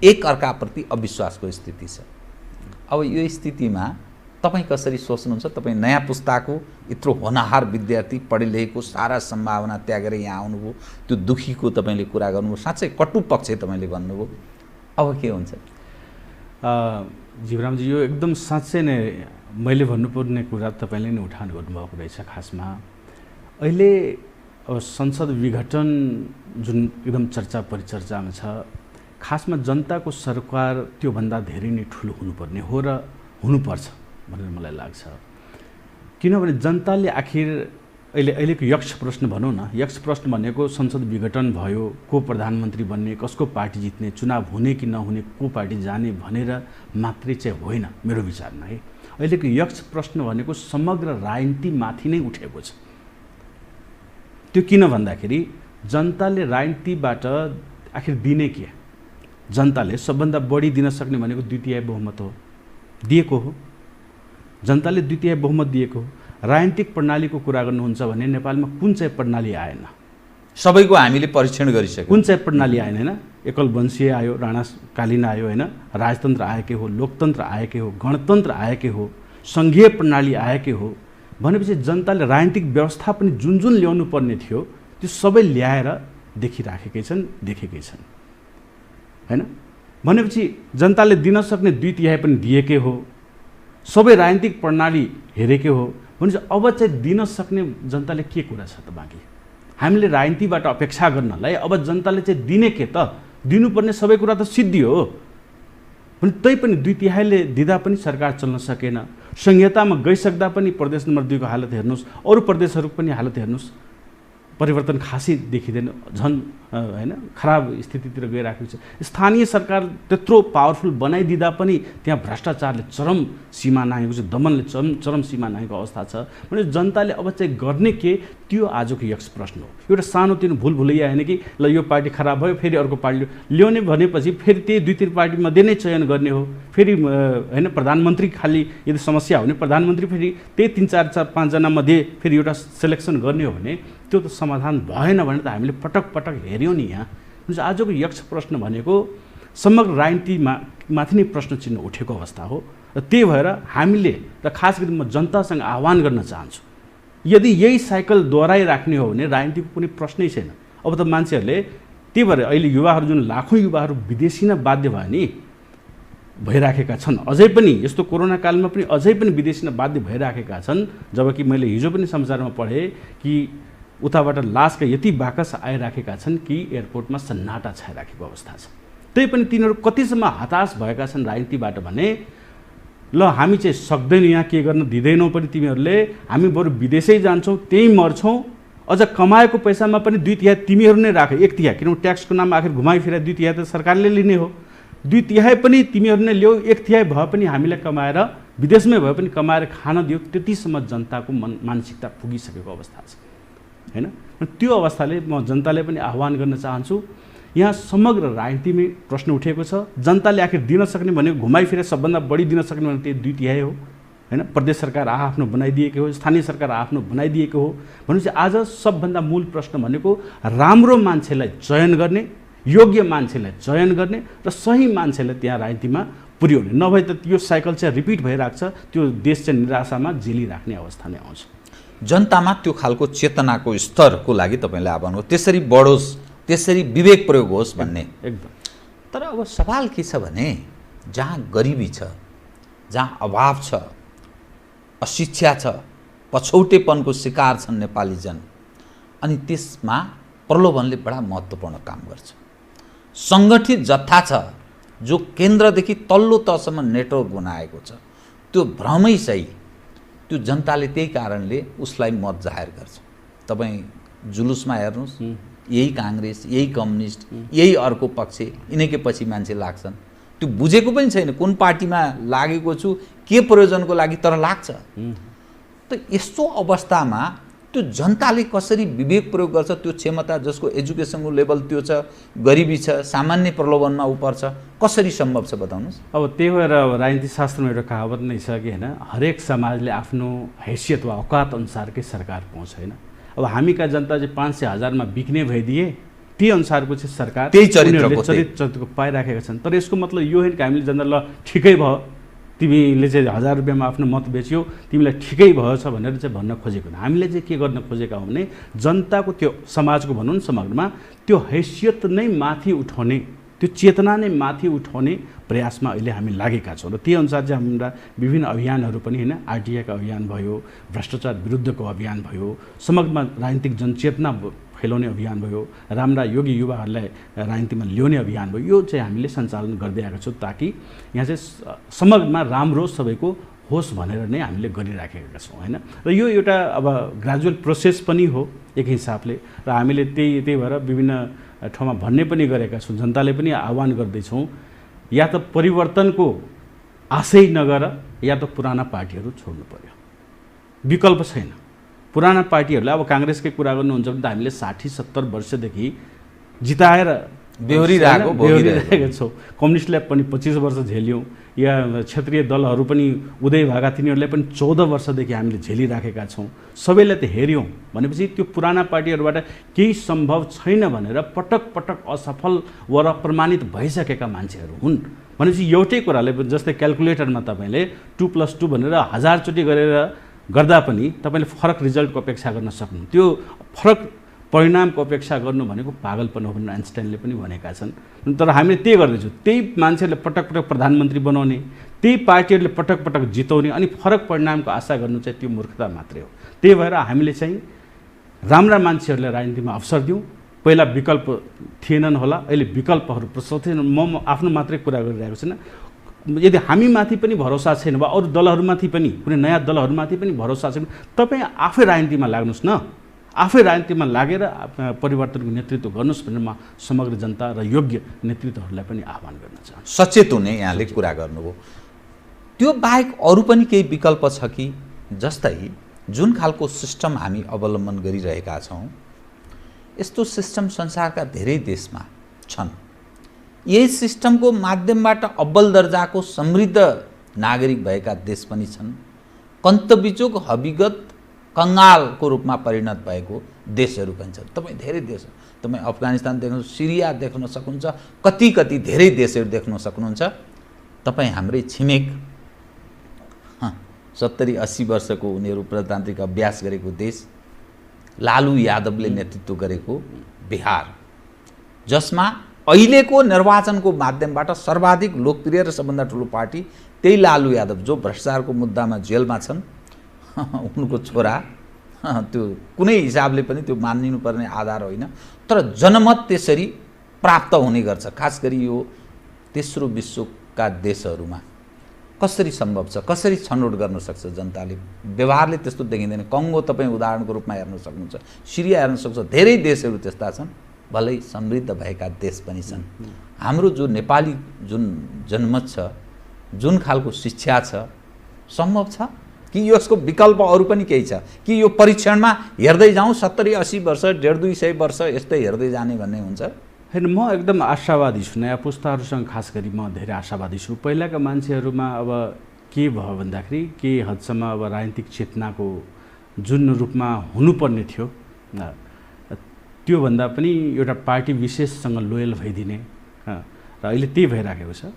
Speaker 7: एक अर्काप्रति अविश्वासको स्थिति छ। अब यो स्थितिमा तपाईँ कसरी सोच्नुहुन्छ? तपाईँ नयाँ पुस्ताको यत्रो होनहार विद्यार्थी, पढे लेखेको, सारा सम्भावना त्यागेर यहाँ आउनुभयो, त्यो दुखीको तपाईँले कुरा गर्नुभयो, साँच्चै कटु पक्ष तपाईँले भन्नुभयो, अब के हुन्छ?
Speaker 8: जीवरामजी, यो एकदम साँच्चै नै मैले भन्नुपर्ने कुरा तपाईँले नै उठान गर्नुभएको रहेछ। खासमा अहिले अब संसद विघटन जुन एकदम चर्चा परिचर्चामा छ, खासमा जनताको सरकार त्योभन्दा धेरै नै ठुलो हुनुपर्ने हो र हुनुपर्छ भनेर मलाई लाग्छ। किनभने जनताले आखिर अहिलेको यक्ष प्रश्न भनौँ न, यक्ष प्रश्न भनेको संसद विघटन भयो, को प्रधानमन्त्री बन्ने, कसको पार्टी जित्ने, चुनाव हुने कि नहुने, को पार्टी जाने भनेर मात्रै चाहिँ होइन मेरो विचारमा है। अहिलेको यक्ष प्रश्न भनेको समग्र राजनीतिमाथि नै उठेको छ। त्यो किन भन्दाखेरि जनताले राजनीतिबाट आखिर दिने के? जनताले सबभन्दा बढी दिन सक्ने भनेको 2/3 बहुमत हो, दिएको हो। जनताले 2/3 बहुमत दिएको हो। राजनीतिक प्रणालीको कुरा गर्नुहुन्छ भने नेपालमा कुन चाहिँ प्रणाली आएन?
Speaker 7: सबैको हामीले परीक्षण गरिसक्यौँ।
Speaker 8: कुन चाहिँ प्रणाली आएन होइन? एकल वंशीय आयो, राणाकालीन आयो होइन, राजतन्त्र आएकै हो, लोकतन्त्र आएकै हो, गणतन्त्र आएकै हो, सङ्घीय प्रणाली आएकै हो। भनेपछि जनताले राजनीतिक व्यवस्था पनि जुन जुन ल्याउनु पर्ने थियो त्यो सबै ल्याएर देखेकै छन् होइन। भनेपछि जनताले दिन सक्ने 2/3 पनि दिएकै हो, सबै राजनीतिक प्रणाली हेरेकै हो। भनेपछि अब चाहिँ दिन सक्ने जनताले के कुरा छ त? बाँकी हामीले राजनीतिबाट अपेक्षा गर्नलाई अब जनताले चाहिँ दिने के त? दिनुपर्ने सबै कुरा त सिद्धियो हो। भने तैपनि 2/3ले दिँदा पनि सरकार चल्न सकेन। संहितामा गइसक्दा पनि प्रदेश नम्बर 2 को हालत हेर्नुहोस्, अरू प्रदेशहरूको पनि हालत हेर्नुहोस्, परिवर्तन खासै देखिँदैन, झन् होइन खराब स्थितितिर गइरहेको छ। स्थानीय सरकार त्यत्रो पावरफुल बनाइदिँदा पनि त्यहाँ भ्रष्टाचारले चरम सीमा नागेको छ, दमनले चरम सीमा नागेको अवस्था छ। भने जनताले अब चाहिँ गर्ने के? त्यो आजको यक्ष प्रश्न हो। एउटा सानोतिनो भुलैया होइन कि ल यो पार्टी खराब भयो फेरि अर्को पार्टी ल्याउने भनेपछि फेरि त्यही 2-3 पार्टीमध्ये नै चयन गर्ने हो। फेरि होइन प्रधानमन्त्री खालि यदि समस्या हो भने प्रधानमन्त्री फेरि त्यही 3-4-5 जनामध्ये फेरि एउटा सेलेक्सन गर्ने हो भने त्यो त समाधान भएन भने त हामीले पटक हेऱ्यौँ नि यहाँ। आजको यक्ष प्रश्न भनेको समग्र राजनीतिमाथि नै प्रश्न चिन्ह उठेको अवस्था हो। र त्यही भएर हामीले र खास गरी म जनतासँग आह्वान गर्न चाहन्छु, यदि यही साइकल दोहोऱ्याइराख्ने हो भने राजनीतिको कुनै प्रश्नै छैन। अब त मान्छेहरूले त्यही भएर अहिले युवाहरू जुन लाखौँ युवाहरू विदेशी न बाध्य भयो नि भइराखेका छन्, अझै पनि यस्तो कोरोना कालमा पनि अझै पनि विदेशी न बाध्य भइराखेका छन्। जबकि मैले हिजो पनि समाचारमा पढेँ कि उताबाट लासका यति बाकस आइराखेका छन् कि एयरपोर्टमा सन्नाटा छाइराखेको अवस्था छ। त्यही पनि तिनीहरू कतिसम्म हताश भएका छन् राजनीतिबाट भने ल हामी चाहिँ सक्दैनौँ, यहाँ के गर्न दिँदैनौँ पनि तिमीहरूले, हामी बरु विदेशै जान्छौँ, त्यहीँ मर्छौँ, अझ कमाएको पैसामा पनि 2/3 तिमीहरू नै राख, 1/3 किनभने ट्याक्सको नाममा आखिर घुमाइफिरा 2/3 त सरकारले लिने हो, 2/3 पनि तिमीहरू नै ल्याऊ, 1/3 भए पनि हामीलाई कमाएर विदेशमै भए पनि कमाएर खान दियो, त्यतिसम्म जनताको मानसिकता पुगिसकेको अवस्था छ हैन। त्यो अवस्थाले म जनताले पनि आह्वान गर्न चाहन्छु, यहाँ समग्र राजनीतिमै प्रश्न उठेको छ। जनताले आखिर दिन सक्ने भनेको घुमाइफिरे सबभन्दा बढी दिन सक्ने भनेको त्यही 2/3 हो हैन। प्रदेश सरकार आफ्नो बनाइदिएको हो, स्थानीय सरकार आफ्नो बनाइदिएको हो भनेपछि आज सबभन्दा मूल प्रश्न भनेको राम्रो मान्छेलाई चयन गर्ने, योग्य मान्छेलाई चयन गर्ने र सही मान्छेलाई त्यहाँ राजनीतिमा पुर्याउने, नभए त यो साइकल चाहिँ रिपिट भइरहेको छ, त्यो देश चाहिँ निराशामा जेलिराख्ने अवस्था नै आउँछ।
Speaker 7: जनतामा त्यो खालको चेतनाको स्तरको लागि तपाईँले आह्वान हो, त्यसरी बढोस्, त्यसरी विवेक प्रयोग होस् भन्ने।
Speaker 8: एकदम।
Speaker 7: तर अब सवाल के छ भने जहाँ गरिबी छ, जहाँ अभाव छ, अशिक्षा छ, पछौटेपनको शिकार छन् नेपाली जन, अनि त्यसमा प्रलोभनले बडा महत्त्वपूर्ण काम गर्छ। सङ्गठित जत्था छ जो केन्द्रदेखि तल्लो तहसम्म नेटवर्क बनाएको छ, त्यो भ्रमै सही, त्यो जनताले त्यही कारणले उसलाई मत जाहेर गर्छ। तपाईँ जुलुसमा हेर्नुहोस्, यही काङ्ग्रेस, यही कम्युनिस्ट, यही अर्को पक्ष, यिनैकै पछि मान्छे लाग्छन्। त्यो बुझेको पनि छैन कुन पार्टीमा लागेको छु, के प्रयोजनको लागि, तर लाग्छ। त यस्तो अवस्थामा त्यो जनताले कसरी विवेक प्रयोग गर्छ, त्यो क्षमता जसको एजुकेसनको लेभल त्यो छ, गरिबी छ, सामान्य प्रलोभनमा ऊ पर्छ, कसरी सम्भव छ बताउनुहोस्।
Speaker 8: अब त्यही भएर राजनीति शास्त्रमा एउटा कहावत नै छ कि हैन, हरेक समाजले आफ्नो हैसियत वा औकात अनुसारकै सरकार पाउँछ हैन। अब हामीका जनता चाहिँ 500,000मा बिक्ने भइदिए त्यही अनुसारको चाहिँ सरकार
Speaker 7: त्यही चरित्रको
Speaker 8: पाइराखेका छन्। तर यसको मतलब यो होइन कि हामीले जनता ल ठिकै भयो, तिमीले चाहिँ 1000 रुपियाँमा आफ्नो मत बेच्यौ, तिमीलाई ठिकै भएछ भनेर चाहिँ भन्न खोजेको होइन। हामीले चाहिँ के गर्न खोजेका हौँ भने जनताको त्यो समाजको भनौँ न समग्रमा त्यो हैसियत नै माथि उठाउने, त्यो चेतना नै माथि उठाउने प्रयासमा अहिले हामी लागेका छौँ। र त्यही अनुसार चाहिँ हाम्रा विभिन्न अभियानहरू पनि होइन, आरटीआईका अभियान भयो, भ्रष्टाचार विरुद्धको अभियान भयो, समग्रमा राजनीतिक जनचेतना फैलाउने अभियान भयो, राम्रा योग्य युवाहरूलाई राजनीतिमा ल्याउने अभियान भयो, यो चाहिँ हामीले सञ्चालन गर्दै आएका छौँ ताकि यहाँ चाहिँ समग्रमा राम्रो सबैको होस् भनेर नै हामीले गरिराखेका छौँ होइन। र यो एउटा अब ग्रेजुअल प्रोसेस पनि हो एक हिसाबले, र हामीले त्यही भएर विभिन्न ठाउँमा भन्ने पनि गरेका छौँ, जनताले पनि आह्वान गर्दैछौँ, या त परिवर्तनको आशै नगर या त पुराना पार्टीहरू छोड्नु पर्यो, विकल्प छैन। पुराना पार्टीहरूलाई अब काङ्ग्रेसकै कुरा गर्नुहुन्छ भने त हामीले 60-70 वर्षदेखि जिताएर बेहोरिरहेका छौँ। कम्युनिस्टलाई पनि 25 वर्ष झेल्यौँ, या क्षेत्रीय दलहरू पनि उदय भएका तिनीहरूलाई पनि 14 वर्षदेखि हामीले झेलिराखेका छौँ। सबैलाई त हेऱ्यौँ भनेपछि त्यो पुराना पार्टीहरूबाट केही सम्भव छैन भनेर पटक पटक असफल वा प्रमाणित भइसकेका मान्छेहरू हुन् भनेपछि एउटै कुराले, जस्तै क्यालकुलेटरमा तपाईँले 2+2 भनेर 1000 चोटि गरेर गर्दा पनि तपाईँले फरक रिजल्टको अपेक्षा गर्न सक्नु, त्यो फरक परिणामको अपेक्षा गर्नु भनेको पागलपन हो भनेर आइन्स्टाइनले पनि भनेका छन्। तर हामीले त्यही गर्दैछौँ, त्यही मान्छेहरूले पटक पटक प्रधानमन्त्री बनाउने, त्यही पार्टीहरूले पटक पटक जिताउने, अनि फरक परिणामको आशा गर्नु चाहिँ त्यो मूर्खता मात्रै हो। त्यही भएर हामीले चाहिँ राम्रा मान्छेहरूलाई राजनीतिमा अवसर दिउँ। पहिला विकल्प थिएनन् होला, अहिले विकल्पहरू प्रशस्त छैन। म आफ्नो मात्रै कुरा गरिरहेको छैन, यदि हामीमाथि पनि भरोसा छैन वा अरू दलहरूमाथि पनि, कुनै नयाँ दलहरूमाथि पनि भरोसा छैन, तपाईँ आफै राजनीतिमा लाग्नुहोस् न, आफै राजनीतिमा लागेर परिवर्तनको नेतृत्व गर्नुहोस् भनेर म समग्र जनता र योग्य नेतृत्वहरूलाई पनि आह्वान गर्न चाहन्छु।
Speaker 7: सचेत हुने यहाँले कुरा गर्नुभयो। त्यो बाहेक अरू पनि केही विकल्प छ कि, जस्तै जुन खालको सिस्टम हामी अवलम्बन गरिरहेका छौँ, यस्तो सिस्टम संसारका धेरै देशमा छन्। यही सिस्टमको माध्यमबाट अब्बल दर्जाको समृद्ध नागरिक भएका देश पनि छन्। कन्तबिचोक हविगत कङ्गालको रूपमा परिणत भएको देशहरू पनि छन्। तपाईँ धेरै देश, तपाईँ अफगानिस्तान देख्नु, सिरिया देख्न सक्नुहुन्छ, कति कति धेरै देशहरू देख्न सक्नुहुन्छ। तपाईँ हाम्रै छिमेक 70-80 वर्षको उनीहरू प्रजातान्त्रिक अभ्यास गरेको देश, लालु यादवले नेतृत्व गरेको बिहार, जसमा अहिलेको निर्वाचनको माध्यमबाट सर्वाधिक लोकप्रिय र सबभन्दा ठुलो पार्टी त्यही लालु यादव, जो भ्रष्टाचारको मुद्दामा जेलमा छन्, उनको छोरा, त्यो कुनै हिसाबले पनि त्यो मानिनुपर्ने आधार होइन, तर जनमत त्यसरी प्राप्त हुने गर्छ। खास गरी यो तेस्रो विश्वका देशहरूमा कसरी सम्भव छ, कसरी छनौट गर्न सक्छ जनताले? व्यवहारले त्यस्तो देखिँदैन। कङ्गो तपाईँ उदाहरणको रूपमा हेर्न सक्नुहुन्छ, सिरिया हेर्न सक्नुहुन्छ, धेरै देशहरू त्यस्ता छन्, भलै समृद्ध भएका देश पनि छन्। हाम्रो जो नेपाली जुन जनमत छ, जुन खालको शिक्षा छ, सम्भव छ कि यसको विकल्प अरू पनि केही छ कि यो परीक्षणमा हेर्दै जाउँ 70-80 वर्ष 150-200 वर्ष यस्तै हेर्दै जाने भन्ने हुन्छ?
Speaker 8: होइन, म एकदम आशावादी छु। नयाँ पुस्ताहरूसँग खास गरी म धेरै आशावादी छु। पहिलाका मान्छेहरूमा अब के भयो भन्दाखेरि के हदसम्म अब राजनीतिक चेतनाको जुन रूपमा हुनुपर्ने थियो त्योभन्दा पनि एउटा पार्टी विशेषसँग लोयल भइदिने र अहिले त्यही भइराखेको छ।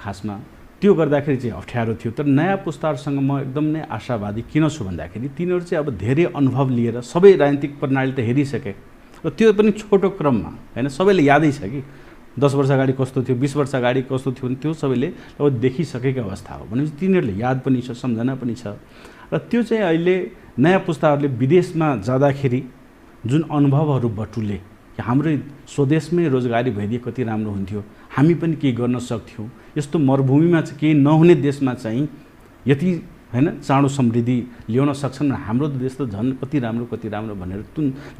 Speaker 8: खासमा त्यो गर्दाखेरि चाहिँ अप्ठ्यारो थियो। तर नयाँ पुस्ताहरूसँग म एकदम नै आशावादी किन छु भन्दाखेरि तिनीहरू चाहिँ अब धेरै अनुभव लिएर सबै राजनीतिक प्रणाली त हेरिसके र त्यो पनि छोटो क्रममा होइन, सबैले यादै छ कि 10 वर्ष अगाडि कस्तो थियो 20 वर्ष अगाडि कस्तो थियो भने त्यो सबैले अब देखिसकेको अवस्था हो भनेपछि तिनीहरूले याद पनि छ, सम्झना पनि छ। र त्यो चाहिँ अहिले नयाँ पुस्ताहरूले विदेशमा जाँदाखेरि जुन अनुभवहरू बटुले कि हाम्रो स्वदेशमै रोजगारी भइदिए कति राम्रो हुन्थ्यो, हामी पनि केही गर्न सक्थ्यौँ, यस्तो मरुभूमिमा चाहिँ केही नहुने देशमा चाहिँ यति होइन चाँडो समृद्धि ल्याउन सक्छन्, हाम्रो देश त झन् कति राम्रो भनेर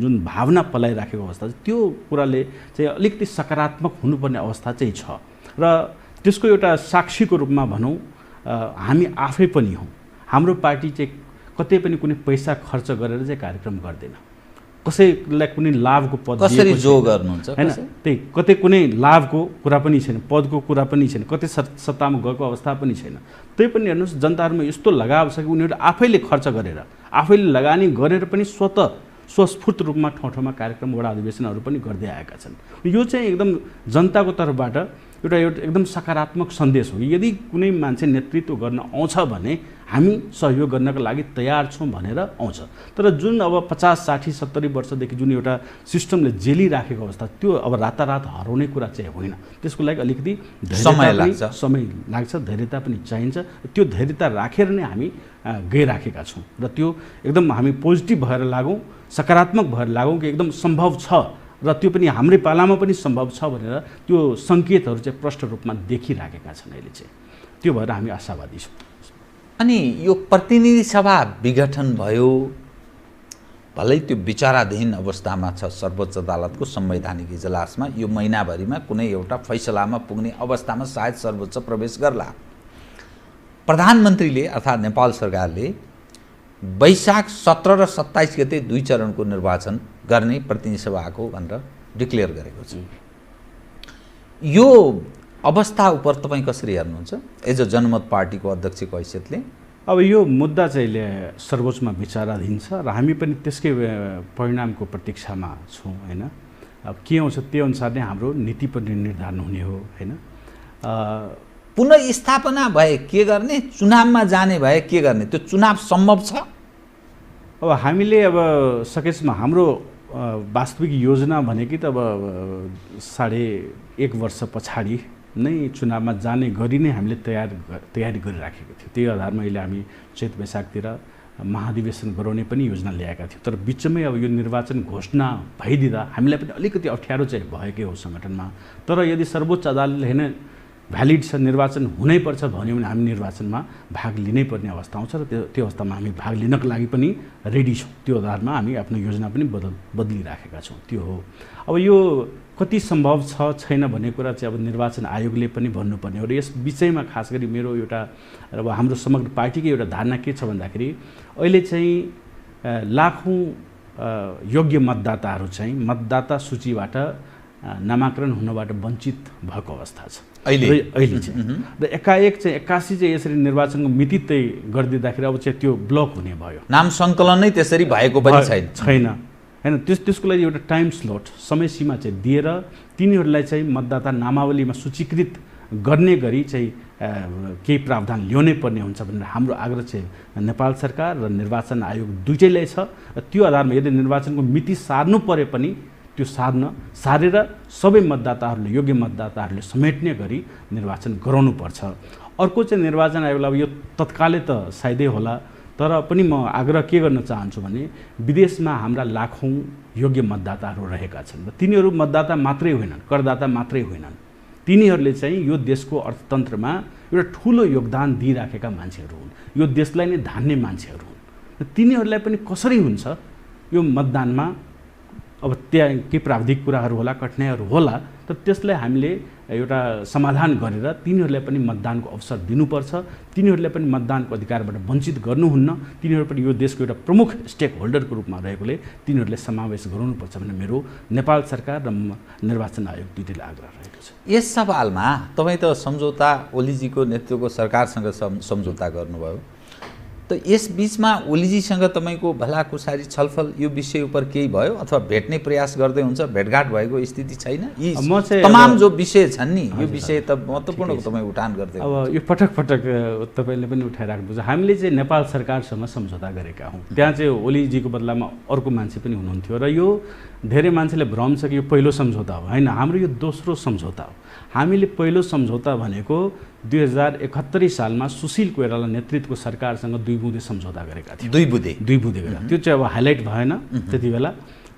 Speaker 8: जुन भावना पलाइराखेको अवस्था छ त्यो कुराले चाहिँ अलिकति सकारात्मक हुनुपर्ने अवस्था चाहिँ छ। र त्यसको एउटा साक्षीको रूपमा भनौँ हामी आफै पनि हौँ। हाम्रो पार्टी चाहिँ कतै पनि कुनै पैसा खर्च गरेर चाहिँ कार्यक्रम गर्दैन, कसैलाई कुनै लाभको पद
Speaker 7: कसरी जो गर्नुहुन्छ
Speaker 8: हैन, त्यही कतै कुनै लाभको कुरा पनि छैन, पदको कुरा पनि छैन, कतै सत्तामा गएको अवस्था पनि छैन। त्यही पनि हेर्नुहोस् जनताहरूमा यस्तो लगाव छ कि उनीहरू आफैले खर्च गरेर आफैले लगानी गरेर पनि स्वस्फूर्त रूपमा ठाउँ ठाउँमा कार्यक्रम वडा अधिवेशनहरू पनि गर्दै आएका छन्। यो चाहिँ एकदम जनताको तर्फबाट एउटा एकदम सकारात्मक सन्देश हो। यदि कुनै मान्छे नेतृत्व गर्न आउँछ भने हामी सहयोग गर्नको लागि तयार छौँ भनेर आउँछ। तर जुन अब 50, 60, 70 वर्षदेखि जुन एउटा सिस्टमले जेलिराखेको अवस्था त्यो अब रातारात हराउने कुरा चाहिँ होइन। त्यसको लागि अलिकति समय लाग्छ, धैर्यता पनि चाहिन्छ। त्यो धैर्यता राखेर नै हामी गइराखेका छौँ र त्यो एकदम हामी पोजिटिभ भएर लागौँ, सकारात्मक भएर लागौँ कि एकदम सम्भव छ र त्यो पनि हाम्रै पालामा पनि सम्भव छ भनेर त्यो सङ्केतहरू चाहिँ प्रष्ट रूपमा देखिराखेका छन् अहिले चाहिँ। त्यो भएर हामी आशावादी छौँ।
Speaker 7: अनि यो प्रतिनिधि सभा विघटन भयो, भलै त्यो विचाराधीन अवस्थामा छ सर्वोच्च अदालतको संवैधानिक इजलासमा, यो महिनाभरिमा कुनै एउटा फैसलामा पुग्ने अवस्थामा सायद सर्वोच्च प्रवेश गर्ला। प्रधानमन्त्रीले अर्थात् नेपाल सरकारले वैशाख 17 र 27 गते 2 चरणको निर्वाचन गर्ने प्रतिनिधि सभाको भनेर डिक्लेयर गरेको छ। यो अवस्था उप तपाईँ कसरी हेर्नुहुन्छ एज अ जनमत पार्टीको अध्यक्षको हैसियतले?
Speaker 8: अब यो मुद्दा चाहिँ सर्वोच्चमा विचाराधीन छ र हामी पनि त्यसकै परिणामको प्रतीक्षामा छौँ होइन। अब के आउँछ त्यो अनुसार नै हाम्रो नीति पनि निर्धारण हुने हो होइन।
Speaker 7: पुनर्स्थापना भए के गर्ने, चुनावमा जाने भए के गर्ने, त्यो चुनाव सम्भव छ?
Speaker 8: अब हामीले अब सकेसम्म हाम्रो वास्तविक योजना भनेकै त अब 1.5 वर्ष पछाडि नै चुनावमा जाने गरी नै हामीले तयारी गरिराखेको थियो। त्यही आधारमा अहिले हामी चैत वैशाखतिर महाधिवेशन गराउने पनि योजना ल्याएका थियौँ। तर बिचमै अब यो निर्वाचन घोषणा भइदिँदा हामीलाई पनि अलिकति अप्ठ्यारो चाहिँ भएकै हो सङ्गठनमा। तर यदि सर्वोच्च अदालतले होइन भ्यालिड छ, निर्वाचन हुनैपर्छ भन्यो भने हामी निर्वाचनमा भाग लिनै पर्ने अवस्था आउँछ र त्यो अवस्थामा हामी भाग लिनको लागि पनि रेडी छौँ। त्यो आधारमा हामी आफ्नो योजना पनि बदलिराखेका छौँ। त्यो हो। अब यो कति सम्भव छ छैन भन्ने कुरा चाहिँ अब निर्वाचन आयोगले पनि भन्नुपर्ने हो। र यस विषयमा खास गरी मेरो एउटा अब हाम्रो समग्र पार्टीकै एउटा धारणा के छ भन्दाखेरि अहिले चाहिँ लाखौँ योग्य मतदाताहरू चाहिँ मतदाता सूचीबाट नामाकरण हुनबाट वञ्चित भएको अवस्था छ अहिले चाहिँ। र एकाएक चाहिँ 81 चाहिँ यसरी निर्वाचनको मिति तय गरिदिँदाखेरि अब चाहिँ त्यो ब्लक हुने भयो।
Speaker 7: नाम सङ्कलनै त्यसरी भएको पनि छैन
Speaker 8: होइन। त्यसको लागि एउटा टाइम स्लट समय सीमा चाहिँ दिएर तिनीहरूलाई चाहिँ मतदाता नामावलीमा सूचीकृत गर्ने गरी चाहिँ केही प्रावधान ल्याउनै पर्ने हुन्छ भनेर हाम्रो आग्रह चाहिँ नेपाल सरकार र निर्वाचन आयोग दुईटैलाई छ। र त्यो आधारमा यदि निर्वाचनको मिति सार्नु परे पनि त्यो सारेर सबै मतदाताहरूले योग्य मतदाताहरूले समेट्ने गरी निर्वाचन गराउनुपर्छ। अर्को चाहिँ निर्वाचन आयोगलाई अब यो तत्कालै त सायदै होला, तर पनि म आग्रह के गर्न चाहन्छु भने विदेशमा हाम्रा लाखौँ योग्य मतदाताहरू रहेका छन् र तिनीहरू मतदाता मात्रै होइनन्, करदाता मात्रै होइनन्, तिनीहरूले चाहिँ यो देशको अर्थतन्त्रमा एउटा ठुलो योगदान दिइराखेका मान्छेहरू हुन्, यो देशलाई नै धान्ने मान्छेहरू हुन्। र तिनीहरूलाई पनि कसरी हुन्छ यो मतदानमा अब त्यहाँ केही प्राविधिक कुराहरू होला, कठिनाइहरू होला, तर त्यसलाई हामीले एउटा समाधान गरेर तिनीहरूलाई पनि मतदानको अवसर दिनुपर्छ, तिनीहरूलाई पनि मतदानको अधिकारबाट वञ्चित गर्नुहुन्न, तिनीहरू पनि यो देशको एउटा प्रमुख स्टेक होल्डरको रूपमा रहेकोले तिनीहरूले समावेश गराउनुपर्छ भन्ने मेरो नेपाल सरकार र निर्वाचन आयोग दुईटैले आग्रह रहेको छ।
Speaker 7: यस सवालमा तपाईँ त सम्झौता ओलीजीको नेतृत्वको सरकारसँग सम्झौता गर्नुभयो, त यस बीचमा ओलीजीसँग तपाईँको भलाकुसारी छलफल यो विषय उप केही भयो अथवा भेट्ने प्रयास गर्दै हुन्छ, भेटघाट भएको स्थिति छैन? यी तमाम जो विषय छन् नि यो विषय त महत्त्वपूर्ण तपाईँ उठान गर्दै
Speaker 8: अब यो पटक पटक तपाईँले पनि उठाइराख्नुहुन्छ। हामीले चाहिँ नेपाल सरकारसँग सम्झौता गरेका हौँ, त्यहाँ चाहिँ ओलीजीको बदलामा अर्को मान्छे पनि हुनुहुन्थ्यो र यो धेरै मान्छेले भ्रम छ कि यो पहिलो सम्झौता हो, होइन, हाम्रो यो दोस्रो सम्झौता हो। हामीले पहिलो सम्झौता भनेको 2071 सालमा सुशील कोइराला नेतृत्वको सरकारसँग 2 बुँदे सम्झौता गरेका थियौँ। 2 बुँदे गरेका, त्यो चाहिँ अब हाइलाइट भएन त्यति बेला,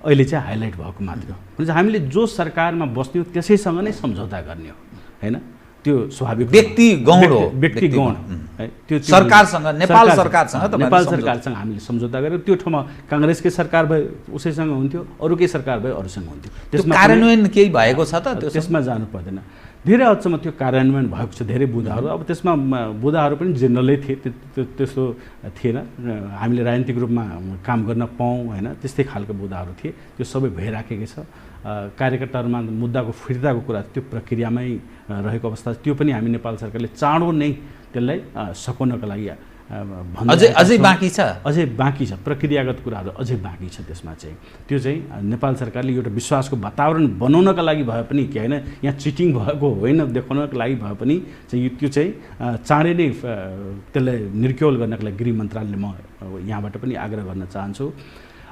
Speaker 8: अहिले चाहिँ हाइलाइट भएको मात्र हो। भने हामीले जो सरकारमा बस्ने हो त्यसैसँग नै सम्झौता गर्ने हो, होइन, त्यो स्वाभाविक
Speaker 7: व्यक्ति गौण हो,
Speaker 8: व्यक्ति गौण है। त्यो
Speaker 7: सरकारसँग नेपाल सरकारसँग
Speaker 8: हामीले सम्झौता गरेर त्यो ठाउँमा काङ्ग्रेसकै सरकार भए उसैसँग हुन्थ्यो, अरूकै सरकार भए अरूसँग हुन्थ्यो।
Speaker 7: त्यसमा कार्यान्वयन केही भएको छ त?
Speaker 8: त्यसमा जानु पर्दैन, धेरै हदसम्म त्यो कार्यान्वयन भएको छ। धेरै बुँदाहरू, अब त्यसमा बुँदाहरू पनि जेनरलै थिए, त्यस्तो थिएन, हामीले राजनीतिक रूपमा काम गर्न पाऊँ, होइन, त्यस्तै खालको बुँदाहरू थिए, त्यो सबै भइराखेकै छ। कार्यकर्ताहरूमा मुद्दाको फिर्ताको कुरा त्यो प्रक्रियामै रहेको अवस्था, त्यो पनि हामी नेपाल सरकारले चाँडो नै त्यसलाई सघाउनको लागि
Speaker 7: अझै बाँकी छ,
Speaker 8: प्रक्रियागत कुराहरू अझै बाँकी छ। त्यसमा चाहिँ त्यो चाहिँ नेपाल सरकारले एउटा विश्वासको वातावरण बनाउनका लागि भए पनि कि होइन, यहाँ चिटिङ भएको होइन देखाउनको लागि भए पनि चाहिँ त्यो चाहिँ चाँडै नै त्यसलाई निर्क्योल गर्नको लागि गृह मन्त्रालयले म यहाँबाट पनि आग्रह गर्न चाहन्छु।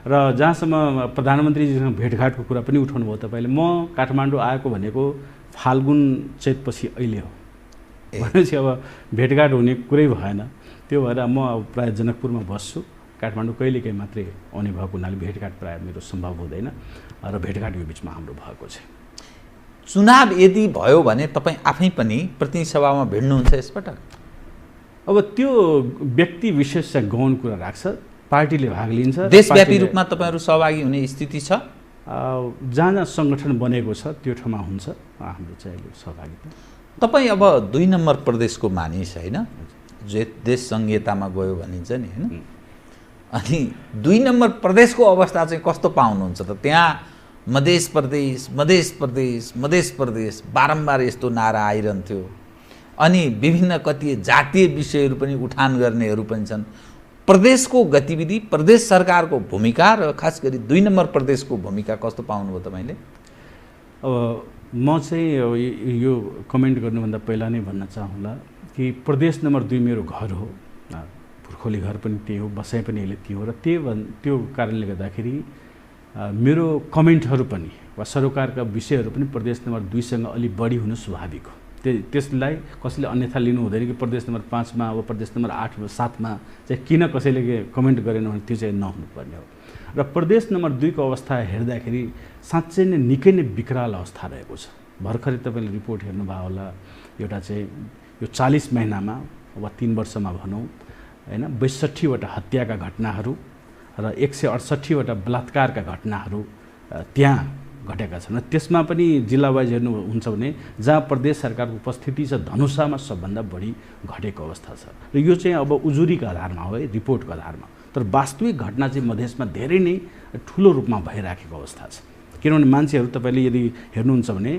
Speaker 8: र जहाँसम्म प्रधानमन्त्रीजीसँग भेटघाटको कुरा पनि उठाउनु भयो तपाईँले, म काठमाडौँ आएको भनेको फाल्गुन चैतपछि अहिले हो भनेपछि अब भेटघाट हुने कुरै भएन। त्यो भएर म अब प्रायः जनकपुरमा बस्छु, काठमाडौँ कहिलेकाहीँ मात्रै आउने भएको हुनाले भेटघाट प्रायः मेरो सम्भव हुँदैन र भेटघाट यो बिचमा हाम्रो भएको छ।
Speaker 7: चुनाव यदि भयो भने तपाईँ आफै पनि प्रतिनिधि सभामा भिड्नुहुन्छ यसपटक?
Speaker 8: अब त्यो व्यक्ति विशेष चाहिँ गौण कुरा राख्छ, पार्टीले भाग लिन्छ।
Speaker 7: देशव्यापी रूपमा तपाईँहरू सहभागी हुने स्थिति छ?
Speaker 8: जहाँ जहाँ सङ्गठन बनेको छ त्यो ठाउँमा हुन्छ हाम्रो चाहिँ सहभागिता।
Speaker 7: तपाईँ अब 2 नम्बर प्रदेशको मानिस होइन, जो देश संहितामा गयो भनिन्छ नि, होइन, अनि 2 नम्बर प्रदेशको अवस्था चाहिँ कस्तो पाउनुहुन्छ त? त्यहाँ मधेस प्रदेश बारम्बार यस्तो नारा आइरहन्थ्यो, अनि विभिन्न कति जातीय विषयहरू पनि उठान गर्नेहरू पनि छन्। प्रदेशको गतिविधि, प्रदेश सरकारको भूमिका र खास गरी 2 नम्बर प्रदेशको भूमिका कस्तो पाउनुभयो तपाईँले?
Speaker 8: अब म चाहिँ यो कमेन्ट गर्नुभन्दा पहिला नै भन्न चाहँला कि प्रदेश नम्बर 2 मेरो घर हो, पुर्खौली घर पनि त्यही हो, बसाइ पनि अहिले त्यही हो, र त्यो कारणले गर्दाखेरि मेरो कमेन्टहरू पनि वा सरोकारका विषयहरू पनि प्रदेश नम्बर 2 सँग अलि बढी हुनु स्वाभाविक हो। त्यसलाई कसैले अन्यथा लिनु हुँदैन कि प्रदेश नम्बर 5 मा वा प्रदेश नम्बर 8 वा 7 मा चाहिँ किन कसैले कमेन्ट गरेन भने त्यो चाहिँ नहुनुपर्ने हो। र प्रदेश नम्बर 2 को अवस्था हेर्दाखेरि साँच्चै नै निकै नै विकराल अवस्था रहेको छ। भर्खरै तपाईँले रिपोर्ट हेर्नुभयो होला, एउटा चाहिँ यो 40 महिनामा वा 3 वर्षमा भनौँ होइन, 62 वटा हत्याका घटनाहरू र 168 वटा बलात्कारका घटनाहरू त्यहाँ घटेका छन्। त्यसमा पनि जिल्ला वाइज हेर्नुहुन्छ भने जहाँ प्रदेश सरकारको उपस्थिति छ धनुषामा सबभन्दा बढी घटेको अवस्था छ। र यो चाहिँ अब उजुरीको आधारमा हो है, रिपोर्टको आधारमा, तर वास्तविक घटना चाहिँ मधेसमा धेरै नै ठुलो रूपमा भइराखेको अवस्था छ। किनभने मान्छेहरू तपाईँले यदि हेर्नुहुन्छ भने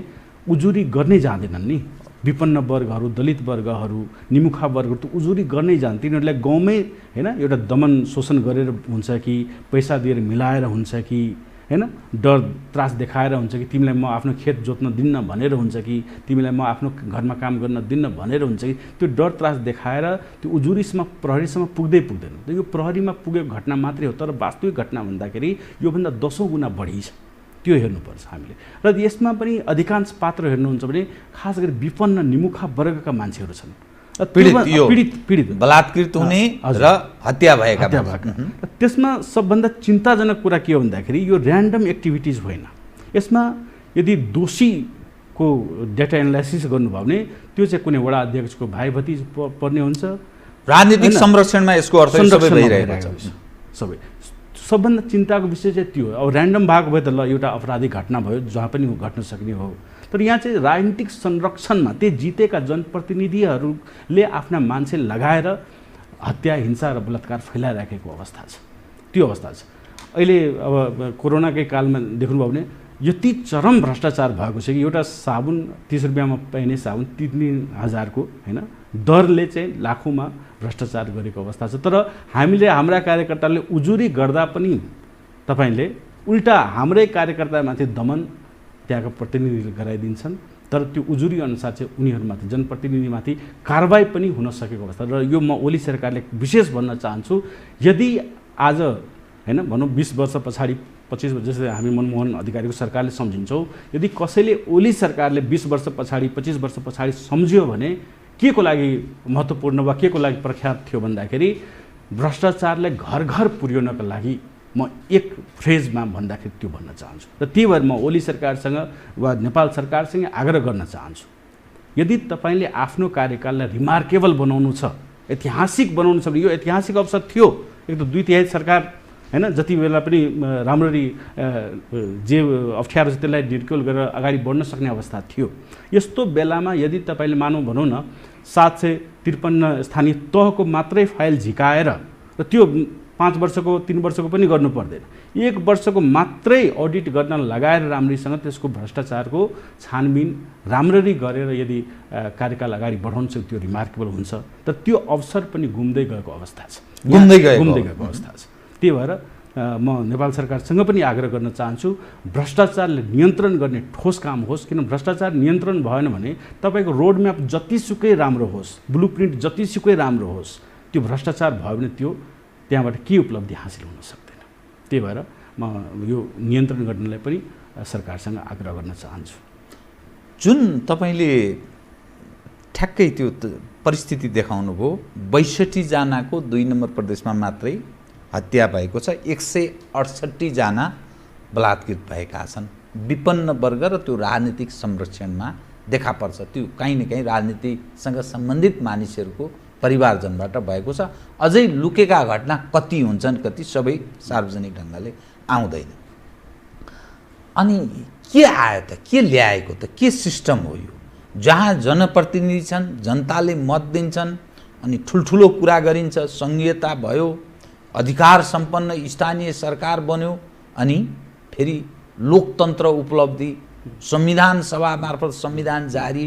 Speaker 8: उजुरी गर्नै जाँदैनन् नि, विपन्न वर्गहरू, दलित वर्गहरू, निमुखा वर्गहरू त उजुरी गर्नै जान्छ। तिनीहरूलाई गाउँमै होइन एउटा दमन शोषण गरेर हुन्छ कि पैसा दिएर मिलाएर हुन्छ कि होइन, डर त्रास देखाएर हुन्छ कि तिमीलाई म आफ्नो खेत जोत्न दिन्न भनेर हुन्छ कि तिमीलाई म आफ्नो घरमा काम गर्न दिन्न भनेर हुन्छ कि त्यो डर त्रास देखाएर त्यो उजुरीसम्म प्रहरीसम्म पुग्दैन। यो प्रहरीमा पुगेको घटना मात्रै हो, तर वास्तविक घटना भन्दाखेरि योभन्दा 10औं गुणा बढी छ। त्यो हेर्नुपर्छ हामीले। र यसमा पनि अधिकांश पात्र हेर्नुहुन्छ भने खास गरी विपन्न निमुखा वर्गका मान्छेहरू छन्,
Speaker 7: पीडित बलात्कृत हुने र हत्या भएका।
Speaker 8: त्यसमा सबभन्दा चिन्ताजनक कुरा के हो भन्दाखेरि यो र्यान्डम एक्टिभिटिज होइन। यसमा यदि दोषीको डेटा एनालाइसिस गर्नुभयो भने त्यो चाहिँ कुनै वडा अध्यक्षको भाइ भतिज पर्ने हुन्छ।
Speaker 7: राजनीतिक संरक्षणमा यसको अर्थ सबै भइरहेको छ। सबभन्दा चिन्ताको विषय चाहिँ त्यो हो। अब ऱ्यान्डम भएको भए त ल एउटा अपराधिक घटना भयो जहाँ पनि घट्न सक्ने हो,
Speaker 8: तर यहाँ चाहिँ राजनीतिक संरक्षणमा त्यो जितेका जनप्रतिनिधिहरूले आफ्ना मान्छे लगाएर हत्या हिंसा र बलात्कार फैलाइराखेको अवस्था छ। त्यो अवस्था छ। अहिले अब कोरोनाकै कालमा देख्नुभयो भने यति चरम भ्रष्टाचार भएको छ कि एउटा साबुन 30 रुपियाँमा पाइने साबुन 3,000को होइन दरले चाहिँ लाखौँमा भ्रष्टाचार गरेको अवस्था छ। तर हामीले हाम्रा कार्यकर्ताले उजुरी गर्दा पनि तपाईँले उल्टा हाम्रै कार्यकर्तामाथि दमन त्यहाँका प्रतिनिधिले गराइदिन्छन्। तर त्यो उजुरी अनुसार चाहिँ उनीहरूमाथि जनप्रतिनिधिमाथि कारबाही पनि हुन सकेको अवस्था। र यो म ओली सरकारले विशेष भन्न चाहन्छु, यदि आज होइन भनौँ 20 वर्ष पछाडि 25 वर्ष जस्तै हामी मनमोहन अधिकारीको सरकारले सम्झिन्छौँ, यदि कसैले ओली सरकारले 20 वर्ष पछाडि 25 वर्ष पछाडि सम्झियो भने के को लागि महत्त्वपूर्ण वा के को लागि प्रख्यात थियो भन्दाखेरि भ्रष्टाचारलाई घर घर पुर्याउनका लागि म एक फ्रेजमा भन्दाखेरि त्यो भन्न चाहन्छु। र त्यही भएर म ओली सरकारसँग वा नेपाल सरकारसँग आग्रह गर्न चाहन्छु, यदि तपाईँले आफ्नो कार्यकाललाई रिमार्केबल बनाउनु छ, ऐतिहासिक बनाउनु छ भने यो ऐतिहासिक अवसर थियो। एक त 2/3 सरकार होइन जति बेला पनि राम्ररी जे अप्ठ्यारो छ त्यसलाई निर्क्युल गरेर अगाडि बढ्न सक्ने अवस्था थियो। यस्तो बेलामा यदि तपाईँले भनौँ न 753 स्थानीय तहको मात्रै फाइल झिकाएर र त्यो 5 वर्षको 3 वर्षको पनि गर्नु पर्दैन, 1 वर्षको मात्रै अडिट गर्न लगाएर राम्ररीसँग त्यसको भ्रष्टाचारको छानबिन राम्ररी गरेर यदि कार्यकाल अगाडि बढाउनु सक्यो त्यो रिमार्केबल हुन्छ। तर त्यो अवसर पनि गुम्दै गएको अवस्था छ, गुम्दै गएको अवस्था छ। त्यही भएर म नेपाल सरकारसँग पनि आग्रह गर्न चाहन्छु, भ्रष्टाचारले नियन्त्रण गर्ने ठोस काम होस्। किन भ्रष्टाचार नियन्त्रण भएन भने तपाईँको रोडम्याप जतिसुकै राम्रो होस्, ब्लुप्रिन्ट जतिसुकै राम्रो होस्, त्यो भ्रष्टाचार भयो भने त्यो त्यहाँबाट के उपलब्धि हासिल हुन सक्दैन। त्यही भएर म यो नियन्त्रण गर्नलाई पनि सरकारसँग आग्रह गर्न चाहन्छु।
Speaker 7: जुन तपाईँले ठ्याक्कै त्यो परिस्थिति देखाउनु भयो, 62 जनाको 2 नम्बर प्रदेशमा मात्रै हत्या भएको छ, 168 जना बलात्कृत भएका छन्। विपन्न वर्ग र त्यो राजनीतिक संरक्षणमा देखा पर्छ, त्यो कहीँ न कहीँ राजनीतिसँग सम्बन्धित मानिसहरूको परिवारजनबाट भएको छ। अझै लुकेका घटना कति हुन्छन्, कति सबै सार्वजनिक ढङ्गले आउँदैन। अनि के आयो त, के ल्याएको त, के सिस्टम हो यो जहाँ जनप्रतिनिधि छन्, जनताले मत दिन्छन्, अनि ठुल्ठुलो कुरा गरिन्छ, सङ्घीयता भयो, अधिकार सम्पन्न स्थानीय सरकार बन्यो, अनि फेरि लोकतन्त्र उपलब्धि, संविधान सभा मार्फत संविधान जारी,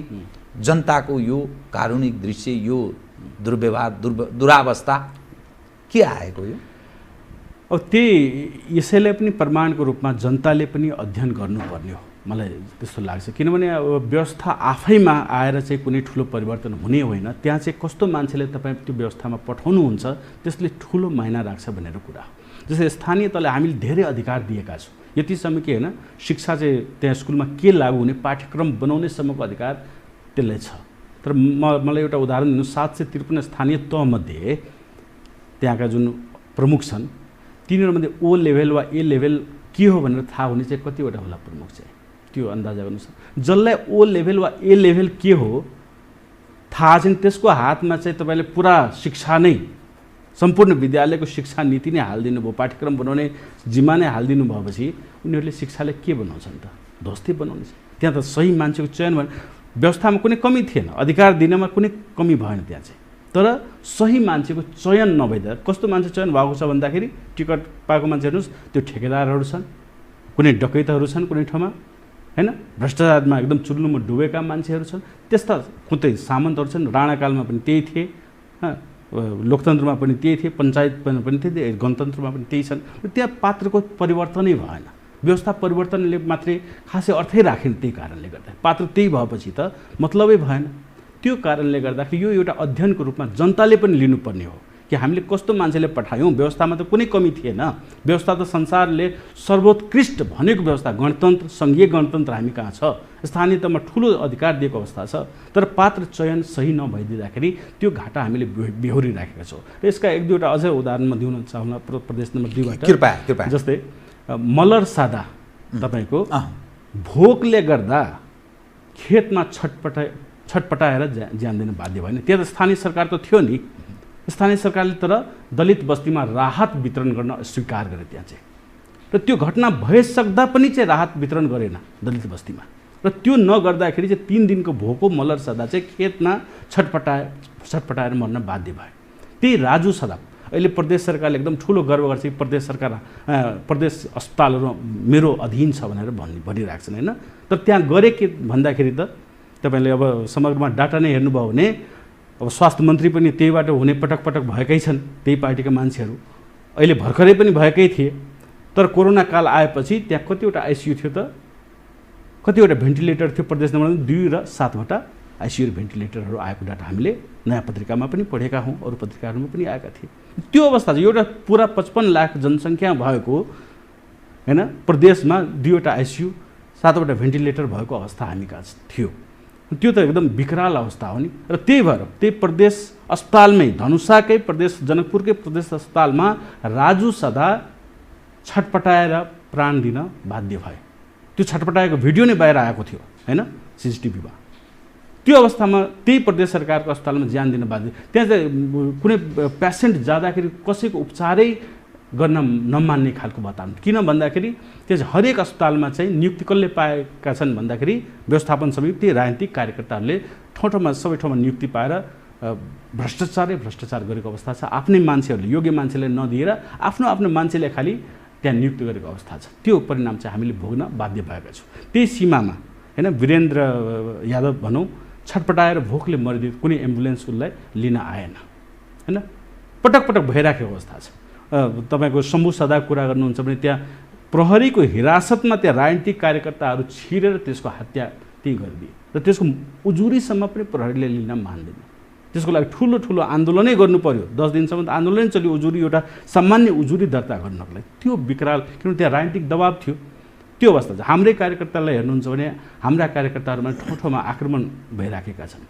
Speaker 7: जनताको यो कारुणिक दृश्य, यो दुर्व्यवहार, दुरावस्था के आएको यो?
Speaker 8: अब त्यही यसैलाई पनि प्रमाणको रूपमा जनताले पनि अध्ययन गर्नुपर्ने हो, मलाई त्यस्तो लाग्छ। किनभने अब व्यवस्था आफैमा आएर चाहिँ कुनै ठुलो परिवर्तन हुने होइन, त्यहाँ चाहिँ कस्तो मान्छेले तपाईँ त्यो व्यवस्थामा पठाउनुहुन्छ त्यसले ठुलो मायना राख्छ भनेर कुरा हो। जस्तै स्थानीय तहलाई हामीले धेरै अधिकार दिएका छौँ, यतिसम्म के होइन शिक्षा चाहिँ त्यहाँ स्कुलमा के लागू हुने पाठ्यक्रम बनाउनेसम्मको अधिकार त्यसलाई छ। तर मलाई एउटा उदाहरण दिनु, 753 स्थानीय तहमध्ये त्यहाँका जुन प्रमुख छन् तिनीहरूमध्ये ओ लेभल वा ए लेभल के हो भनेर थाहा हुने चाहिँ कतिवटा होला प्रमुख चाहिँ, त्यो अन्दाजा गर्नुहोस्। जसलाई ओ लेभल वा ए लेभल के हो थाहा छैन त्यसको हातमा चाहिँ तपाईँले पुरा शिक्षा नै, सम्पूर्ण विद्यालयको शिक्षा नीति नै हालिदिनु भयो, पाठ्यक्रम बनाउने जिम्मा नै हालिदिनु भएपछि उनीहरूले शिक्षाले के बनाउँछन् त, ध्वस्ती बनाउने। त्यहाँ त सही मान्छेको चयन भने व्यवस्थामा कुनै कमी थिएन, अधिकार दिनमा कुनै कमी भएन त्यहाँ चाहिँ। तर सही मान्छेको चयन नभइदा कस्तो मान्छे चयन भएको छ भन्दाखेरि टिकट पाएको मान्छे हेर्नुहोस्, त्यो ठेकेदारहरू छन्, कुनै डकैतहरू छन् कुनै ठाउँमा होइन, भ्रष्टाचारमा एकदम चुल्लुमा डुबेका मान्छेहरू छन्, त्यस्ता कुनै सामन्तहरू छन्। राणाकालमा पनि त्यही थिए, लोकतन्त्रमा पनि त्यही थिए, पञ्चायतमा पनि थिए, गणतन्त्रमा पनि त्यही छन्। त्यहाँ पात्रको परिवर्तनै भएन, व्यवस्था परिवर्तनले मात्रै खासै अर्थै राखेन। त्यही कारणले गर्दा पात्र त्यही भएपछि त मतलबै भएन। त्यो कारणले गर्दाखेरि यो एउटा अध्ययनको रूपमा जनताले पनि लिनुपर्ने हो कि हामीले कस्तो मान्छेले पठायौँ। व्यवस्थामा त कुनै कमी थिएन, व्यवस्था त संसारले सर्वोत्कृष्ट भनेको व्यवस्था, गणतन्त्र, सङ्घीय गणतन्त्र हामी कहाँ छ, स्थानीय तहमा ठुलो अधिकार दिएको अवस्था छ। तर पात्र चयन सही नभइदिँदाखेरि त्यो घाटा हामीले बेहोरिराखेका छौँ। र यसका 1-2वटा अझै उदाहरण म दिन चाहन्छु। प्रदेश नम्बर 2बाट
Speaker 7: कृपया
Speaker 8: जस्तै मलर सादा तपाईँको भोकले गर्दा खेतमा छटपटाएर ज्यान दिन बाध्य भएन। त्यहाँ त स्थानीय सरकार त थियो नि, स्थानीय सरकारले तर दलित बस्तीमा राहत वितरण गर्न अस्वीकार गरे त्यहाँ चाहिँ। र त्यो घटना भइसक्दा पनि चाहिँ राहत वितरण गरेन दलित बस्तीमा। र त्यो नगर्दाखेरि चाहिँ 3 दिनको भोको मल्लर सदा चाहिँ खेतमा छटपटाएर मर्न बाध्य भयो। त्यही राजु सदा अहिले प्रदेश सरकारले एकदम ठुलो गर्व गर्छ कि प्रदेश सरकार प्रदेश अस्पतालहरू मेरो अधीन छ भनेर भनिरहेको छन् होइन। तर त्यहाँ गरे के भन्दाखेरि त तपाईँले अब समग्रमा डाटा नै हेर्नुभयो भने अब स्वास्थ्य मन्त्री पनि त्यहीबाट हुने पटक पटक भएकै छन्, त्यही पार्टीका मान्छेहरू अहिले भर्खरै पनि भएकै थिए। तर कोरोना काल आएपछि त्यहाँ कतिवटा आइसियु थियो त, कतिवटा भेन्टिलेटर थियो प्रदेश नम्बर 2 र 7वटा आइसियु भेन्टिलेटरहरू आएको डाटा हामीले नयाँ पत्रिकामा पनि पढेका हौँ, अरू पत्रिकाहरूमा पनि आएका थिए। त्यो अवस्था चाहिँ एउटा पुरा 55 लाख जनसङ्ख्या भएको होइन प्रदेशमा 2वटा आइसियु 7वटा भेन्टिलेटर भएको अवस्था हामी कहाँ थियो। त्यो त एकदम विकराल अवस्था हो नि। र त्यही भएर त्यही प्रदेश अस्पतालमै धनुषाकै प्रदेश जनकपुरकै प्रदेश अस्पतालमा राजु सदा छटपटाएर प्राण दिन बाध्य भए। त्यो छटपटाएको भिडियो नै बाहिर आएको थियो होइन CCTVमा। त्यो अवस्थामा त्यही प्रदेश सरकारको अस्पतालमा ज्यान दिन बाध्य। त्यहाँ चाहिँ कुनै पेसेन्ट जाँदाखेरि कसैको उपचारै गर्न नमान्ने खालको बताउनु। किन भन्दाखेरि त्यहाँ हरेक अस्पतालमा चाहिँ नियुक्ति कसले पाएका छन् भन्दाखेरि व्यवस्थापन समिति राजनीतिक कार्यकर्ताहरूले ठाउँ सबै ठाउँमा नियुक्ति पाएर भ्रष्टाचार गरेको अवस्था छ। आफ्नै मान्छेहरूले योग्य मान्छेले नदिएर आफ्नो मान्छेले खालि त्यहाँ नियुक्त गरेको अवस्था छ। त्यो परिणाम चाहिँ हामीले भोग्न बाध्य भएका छौँ। त्यही सीमामा होइन वीरेन्द्र यादव भनौँ छटपटाएर भोकले मरिदियो, कुनै एम्बुलेन्स उसलाई लिन आएन होइन। पटक भइराखेको अवस्था छ। तपाईँको शम्भु सदा कुरा गर्नुहुन्छ भने त्यहाँ प्रहरीको हिरासतमा त्यहाँ राजनीतिक कार्यकर्ताहरू छिरेर त्यसको हत्या त्यही गरिदिए र त्यसको उजुरीसम्म पनि प्रहरीले लिन मान्दैन। त्यसको लागि ठुलो आन्दोलनै गर्नु पर्यो। 10 दिनसम्म त आन्दोलनै चल्यो उजुरी एउटा सामान्य उजुरी दर्ता गर्नको लागि। त्यो विकराल किनभने त्यहाँ राजनीतिक दबाब थियो। त्यो अवस्था छ। हाम्रै कार्यकर्तालाई हेर्नुहुन्छ भने हाम्रा कार्यकर्ताहरूमा ठाउँमा आक्रमण भइराखेका छन्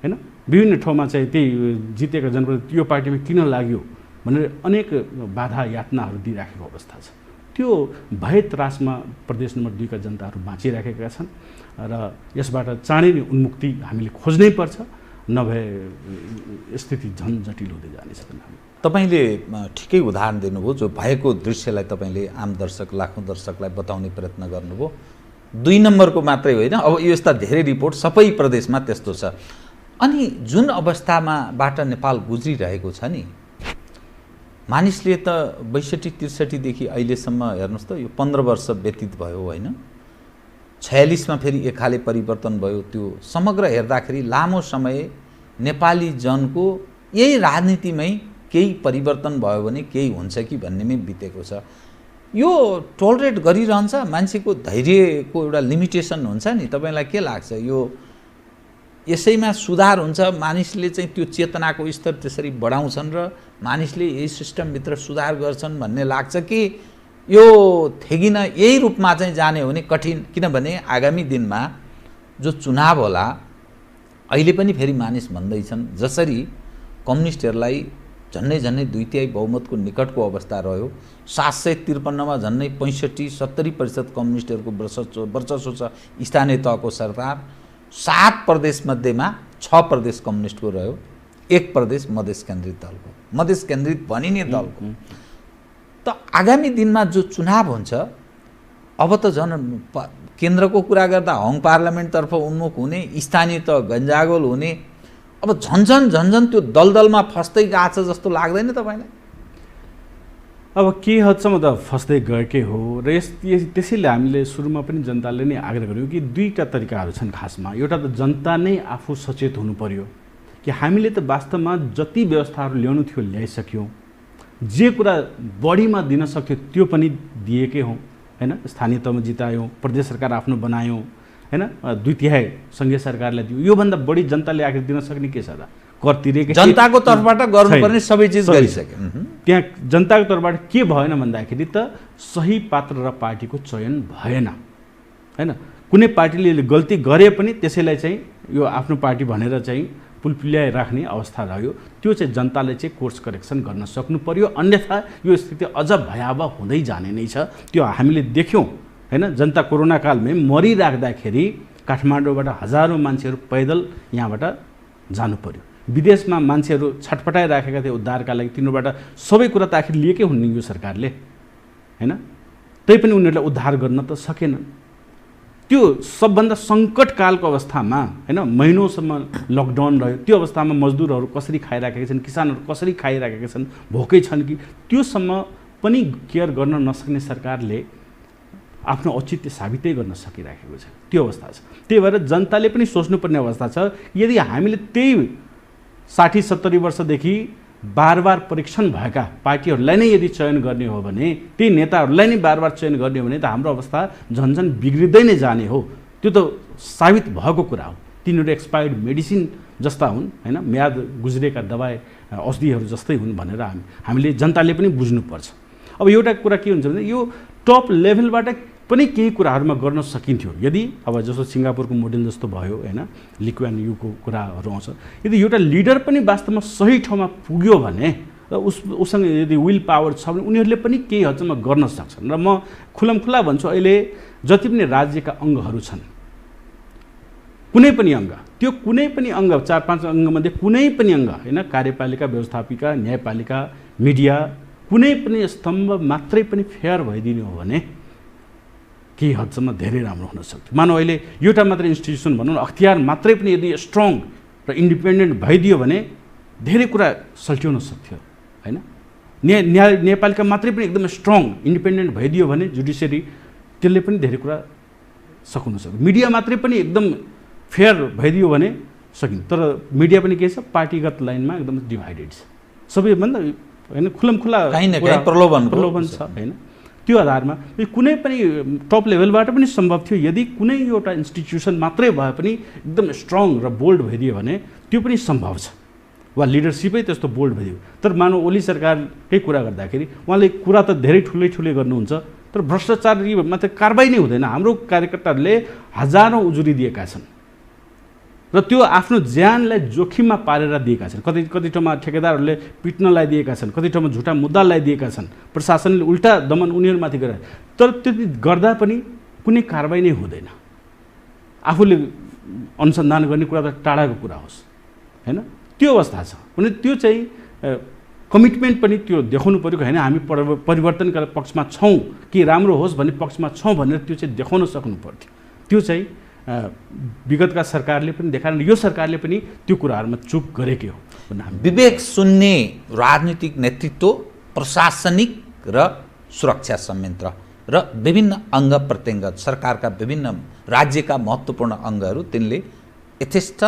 Speaker 8: होइन। विभिन्न ठाउँमा चाहिँ त्यही जितेका जनप्रतिनिधि यो पार्टीमा किन लाग्यो भनेर अनेक बाधा यातनाहरू दिइराखेको अवस्था छ। त्यो भय त्रासमा प्रदेश नम्बर 2 का जनताहरू बाँचिराखेका छन् र यसबाट चाँडै नै उन्मुक्ति हामीले खोज्नै पर्छ, नभए स्थिति झन् जटिल हुँदै जानेछ।
Speaker 7: तपाईँले ठिकै उदाहरण दिनुभयो। जो भएको दृश्यलाई तपाईँले आम दर्शक लाखौँ दर्शकलाई बताउने प्रयत्न गर्नुभयो। 2 नम्बरको मात्रै होइन, अब यो यस्ता धेरै रिपोर्ट सबै प्रदेशमा त्यस्तो छ। अनि जुन अवस्थामाबाट नेपाल गुज्रिरहेको छ नि, मानिसले त 62-63 देखि अहिलेसम्म हेर्नुहोस् त यो 15 वर्ष व्यतीत भयो होइन। 46 मा फेरि एक खाले परिवर्तन भयो। त्यो समग्र हेर्दाखेरि लामो समय नेपाली जनको यही राजनीतिमै केही परिवर्तन भयो भने केही हुन्छ कि भन्नेमै बितेको छ। यो टोलरेट गरिरहन्छ। मान्छेको धैर्यको एउटा लिमिटेसन हुन्छ नि। तपाईँलाई के लाग्छ यो यसैमा सुधार हुन्छ? मानिसले चाहिँ त्यो चेतनाको स्तर त्यसरी बढाउँछन् र मानिसले यही सिस्टमभित्र सुधार गर्छन् भन्ने लाग्छ कि यो थेगिन यही रूपमा चाहिँ जाने हो भने कठिन? किनभने आगामी दिनमा जो चुनाव होला अहिले पनि फेरि मानिस भन्दैछन् जसरी कम्युनिस्टहरूलाई झन्डै 2/3 बहुमतको निकटको अवस्था रह्यो। 753 मा झन्डै 65-70% कम्युनिस्टहरूको वर्चस्व छ स्थानीय तहको सरकार। 7 प्रदेश मध्येमा 6 प्रदेश कम्युनिस्टको रह्यो, 1 प्रदेश मधेस केन्द्रित दलको, मधेस केन्द्रित भनिने दलको। त आगामी दिनमा जो चुनाव हुन्छ अब त झन् केन्द्रको कुरा गर्दा हङ पार्लियामेन्टतर्फ उन्मुख हुने, स्थानीय तह गन्जागोल हुने, अब झन्झन त्यो दलदलमा फस्दै गएको छ जस्तो लाग्दैन तपाईँलाई?
Speaker 8: अब के हदसम्म त फस्दै गएकै हो र त्यसैले हामीले सुरुमा पनि जनताले नै आग्रह गर्यौँ कि 2टा तरिकाहरू छन् खासमा। एउटा त जनता नै आफू सचेत हुनु पर्यो कि हामीले त वास्तवमा जति व्यवस्थाहरू ल्याउनु थियो ल्याइसक्यौँ, जे कुरा बढीमा दिन सक्यो त्यो पनि दिएकै हौँ होइन। स्थानीय तहमा जितायौँ, प्रदेश सरकार आफ्नो बनायौँ होइन, 2/3 सङ्घीय सरकारलाई दियो। योभन्दा बढी जनताले आखिर दिन सक्ने के छ त? कर तिरेकै
Speaker 7: जनताको तर्फबाट गर्नुपर्ने सबै चिज गरिसक्यो।
Speaker 8: त्यहाँ जनताको तर्फबाट के भएन भन्दाखेरि त सही पात्र र पार्टीको चयन भएन होइन। कुनै पार्टीले गल्ती गरे पनि त्यसैलाई चाहिँ यो आफ्नो पार्टी भनेर चाहिँ पुलपुल्याइ राख्ने अवस्था रह्यो। त्यो चाहिँ जनताले चाहिँ कोर्स करेक्सन गर्न सक्नु पर्यो, अन्यथा यो स्थिति अझ भयावह हुँदै जाने नै छ। त्यो हामीले देख्यौँ होइन। जनता कोरोना कालमै मरिराख्दाखेरि काठमाडौँबाट हजारौँ मान्छेहरू पैदल यहाँबाट जानु पर्यो। विदेशमा मान्छेहरू छटपटाइराखेका थिए उद्धारका लागि। तिनीहरूबाट सबै कुरा त आखिर लिएकै हुन् यो सरकारले होइन। तैपनि उनीहरूलाई उद्धार गर्न त सकेनन्। त्यो सबभन्दा सङ्कटकालको अवस्थामा होइन महिनौसम्म लकडाउन रह्यो, त्यो अवस्थामा मजदुरहरू कसरी खाइराखेका छन्, किसानहरू कसरी खाइराखेका छन्, भोकै छन् कि त्योसम्म पनि केयर गर्न नसक्ने सरकारले आफ्नो औचित्य साबितै गर्न सकिराखेको छ। त्यो अवस्था छ। त्यही भएर जनताले पनि सोच्नुपर्ने अवस्था छ, यदि हामीले त्यही 60-70 वर्षदेखि बार परीक्षण भएका पार्टीहरूलाई नै यदि चयन गर्ने हो भने, त्यही नेताहरूलाई नै बार चयन गर्ने हो भने त हाम्रो अवस्था झन्झन बिग्रिँदै नै जाने हो। त्यो त साबित भएको कुरा हो। तिनीहरू एक्सपायर्ड मेडिसिन जस्ता हुन् होइन, म्याद गुज्रेका दबाई औषधिहरू जस्तै हुन् भनेर हामीले जनताले पनि बुझ्नुपर्छ। अब एउटा कुरा के हुन्छ भने यो टप लेभलबाट पनि केही कुराहरूमा गर्न सकिन्थ्यो यदि अब जस्तो सिङ्गापुरको मोडेल जस्तो भयो होइन, ली कुआन यूको कुराहरू आउँछ। यदि एउटा लिडर पनि वास्तवमा सही ठाउँमा पुग्यो भने र उसँग यदि विल पावर छ भने उनीहरूले पनि केही हदसम्म गर्न सक्छन्। र म खुल्लमखुल्ला भन्छु, अहिले जति पनि राज्यका अङ्गहरू छन्, कुनै पनि अङ्ग, त्यो कुनै पनि अङ्ग 4-5 अङ्गमध्ये कुनै पनि अङ्ग होइन, कार्यपालिका, व्यवस्थापिका, न्यायपालिका, मिडिया, कुनै पनि स्तम्भ मात्रै पनि फेयर भइदिनु हो भने केही हदसम्म धेरै राम्रो हुन सक्थ्यो। मानव अहिले एउटा मात्रै इन्स्टिट्युसन भनौँ, अख्तियार मात्रै पनि यदि स्ट्रङ र इन्डिपेन्डेन्ट भइदियो भने धेरै कुरा सल्ट्याउन सक्थ्यो होइन। न्यायपालिका मात्रै पनि एकदम स्ट्रङ इन्डिपेन्डेन्ट भइदियो भने जुडिसियरी, त्यसले पनि धेरै कुरा सक्नु सक्यो। मिडिया मात्रै पनि एकदम फेयर भइदियो भने सकिन्छ। तर मिडिया पनि के छ, पार्टीगत लाइनमा एकदम डिभाइडेड छ सबैभन्दा होइन, खुल्लमखुल्ला प्रलोभन छ होइन। त्यो आधारमा कुनै पनि टप लेभलबाट पनि सम्भव थियो यदि कुनै एउटा इन्स्टिट्युसन मात्रै भए पनि एकदम स्ट्रङ र बोल्ड भइदियो भने त्यो पनि सम्भव छ, वा लिडरसिपै त्यस्तो बोल्ड भइदियो। तर मानव ओली सरकारकै कुरा गर्दाखेरि उहाँले कुरा त धेरै ठुलै गर्नुहुन्छ, तर भ्रष्टाचारमा त कारबाही नै हुँदैन। हाम्रो कार्यकर्ताहरूले हजारौँ उजुरी दिएका छन् र त्यो आफ्नो ज्यानलाई जोखिममा पारेर दिएका छन्। कति ठाउँमा ठेकेदारहरूले पिट्नलाई दिएका छन्, कति ठाउँमा झुटा मुद्दा लगाइदिएका छन्, प्रशासनले उल्टा दमन उनीहरूमाथि गरेर। तर त्यति गर्दा पनि कुनै कारबाही नै हुँदैन। आफूले अनुसन्धान गर्ने कुरा त टाढाको कुरा होस् होइन, त्यो अवस्था छ भने त्यो चाहिँ कमिटमेन्ट पनि त्यो देखाउनु पऱ्यो होइन। हामी परिवर्तनका पक्षमा छौँ, के राम्रो होस् भन्ने पक्षमा छौँ भनेर त्यो चाहिँ देखाउन सक्नु पर्थ्यो। त्यो चाहिँ विगतका सरकारले पनि देखाएन, यो सरकारले पनि त्यो कुराहरूमा चुक गरेकै हो।
Speaker 7: विवेक शून्य राजनीतिक नेतृत्व, प्रशासनिक र सुरक्षा संयन्त्र र विभिन्न अङ्ग प्रत्यङ्ग, सरकारका विभिन्न राज्यका महत्त्वपूर्ण अङ्गहरू, तिनले यथेष्ट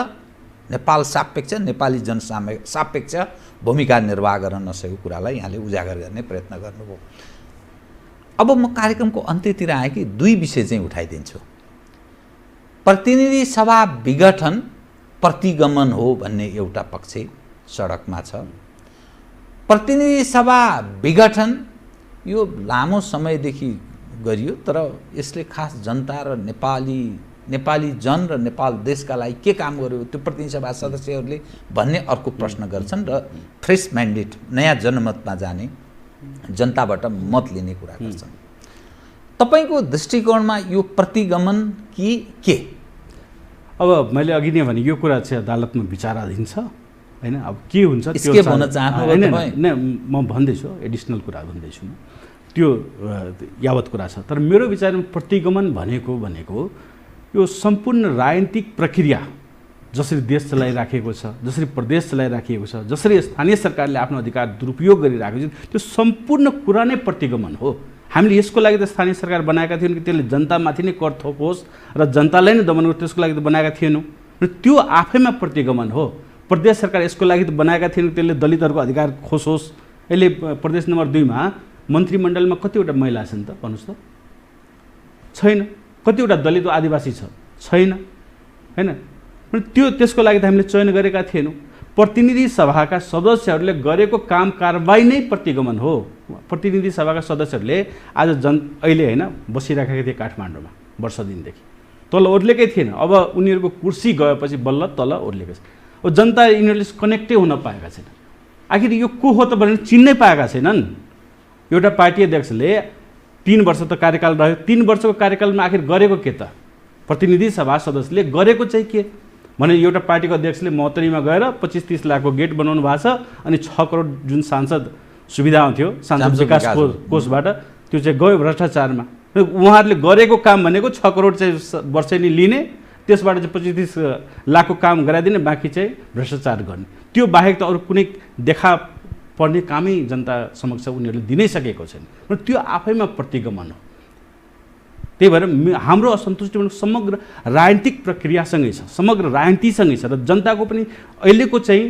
Speaker 7: नेपाल सापेक्ष, नेपाली सापेक्ष भूमिका निर्वाह गर्न नसकेको कुरालाई यहाँले उजागर गर्ने प्रयत्न गर्नुभयो। अब म कार्यक्रमको अन्त्यतिर आएँ कि दुई विषय चाहिँ उठाइदिन्छु। प्रतिनिधि सभा विघटन प्रतिगमन हो भन्ने एउटा पक्ष सडकमा छ। प्रतिनिधि सभा विघटन यो लामो समयदेखि गरियो, तर यसले खास जनता र नेपाली जन र नेपाल देशका लागि के काम गर्यो त्यो प्रतिनिधि सभा सदस्यहरूले भन्ने अर्को प्रश्न गर्छन् र फ्रेस म्यान्डेट, नयाँ जनमतमा जाने, जनताबाट मत लिने कुरा गर्छन्। तपाईँको दृष्टिकोणमा यो प्रतिगमन कि के?
Speaker 8: अब मैले अघि नै भने यो कुरा चाहिँ अदालतमा विचाराधीन छ होइन। अब के हुन्छ त्यो म भन्दैछु, एडिसनल कुरा भन्दैछु म, त्यो यावत कुरा छ। तर मेरो विचारमा प्रतिगमन भनेको यो सम्पूर्ण राजनीतिक प्रक्रिया जसरी देश चलाइराखेको छ, जसरी प्रदेश चलाइराखेको छ, जसरी स्थानीय सरकारले आफ्नो अधिकार दुरुपयोग गरिरहेको छ, त्यो सम्पूर्ण कुरा नै प्रतिगमन हो। हामीले यसको लागि त स्थानीय सरकार बनाएका थियौँ कि त्यसले जनतामाथि नै कर थोपोस् र जनतालाई नै दमन गरोस्, त्यसको लागि त बनाएका थिएनौँ। र त्यो आफैमा प्रतिगमन हो। प्रदेश सरकार यसको लागि त बनाएका थिएनौँ त्यसले दलितहरूको अधिकार खोसोस्। अहिले प्रदेश नम्बर 2 मा मन्त्रीमण्डलमा कतिवटा महिला छन् त भन्नुहोस् त? छैन। कतिवटा दलित वा आदिवासी छ? छैन होइन। त्यसको लागि त हामीले चयन गरेका थिएनौँ। प्रतिनिधि सभाका सदस्यहरूले गरेको काम कारबाही नै प्रतिगमन हो। प्रतिनिधि सभाका सदस्यहरूले आज अहिले होइन बसिराखेका थिए काठमाडौँमा वर्ष दिनदेखि, तल ओर्लेकै थिएन। अब उनीहरूको कुर्सी गएपछि बल्ल तल ओर्लेको छ। अब जनता यिनीहरूले कनेक्टै हुन पाएका छैन। आखिर यो को हो त भनेर चिन्नै पाएका छैनन्। एउटा पार्टी अध्यक्षले 3 वर्ष त कार्यकाल रह्यो, 3 वर्षको कार्यकालमा आखिर गरेको के त? प्रतिनिधि सभा सदस्यले गरेको चाहिँ के भने एउटा पार्टीको अध्यक्षले महोत्तरीमा गएर 25-30 लाखको गेट बनाउनु भएको छ अनि 6 करोड जुन सांसद सुविधा आउँथ्यो सांसद विकास कोषबाट त्यो चाहिँ गयो भ्रष्टाचारमा। र उहाँहरूले गरेको काम भनेको 6 करोड चाहिँ वर्षेनी लिने, त्यसबाट चाहिँ 25-30 लाखको काम गराइदिने, बाँकी चाहिँ भ्रष्टाचार गर्ने। त्यो बाहेक त अरू कुनै देखा पर्ने कामै जनता समक्ष उनीहरूले दिनै सकेको छैन। र त्यो आफैमा प्रतिगमन हो। त्यही भएर हाम्रो असन्तुष्टि भनेको समग्र राजनीतिक प्रक्रियासँगै छ, समग्र राजनीतिसँगै छ। र जनताको पनि अहिलेको चाहिँ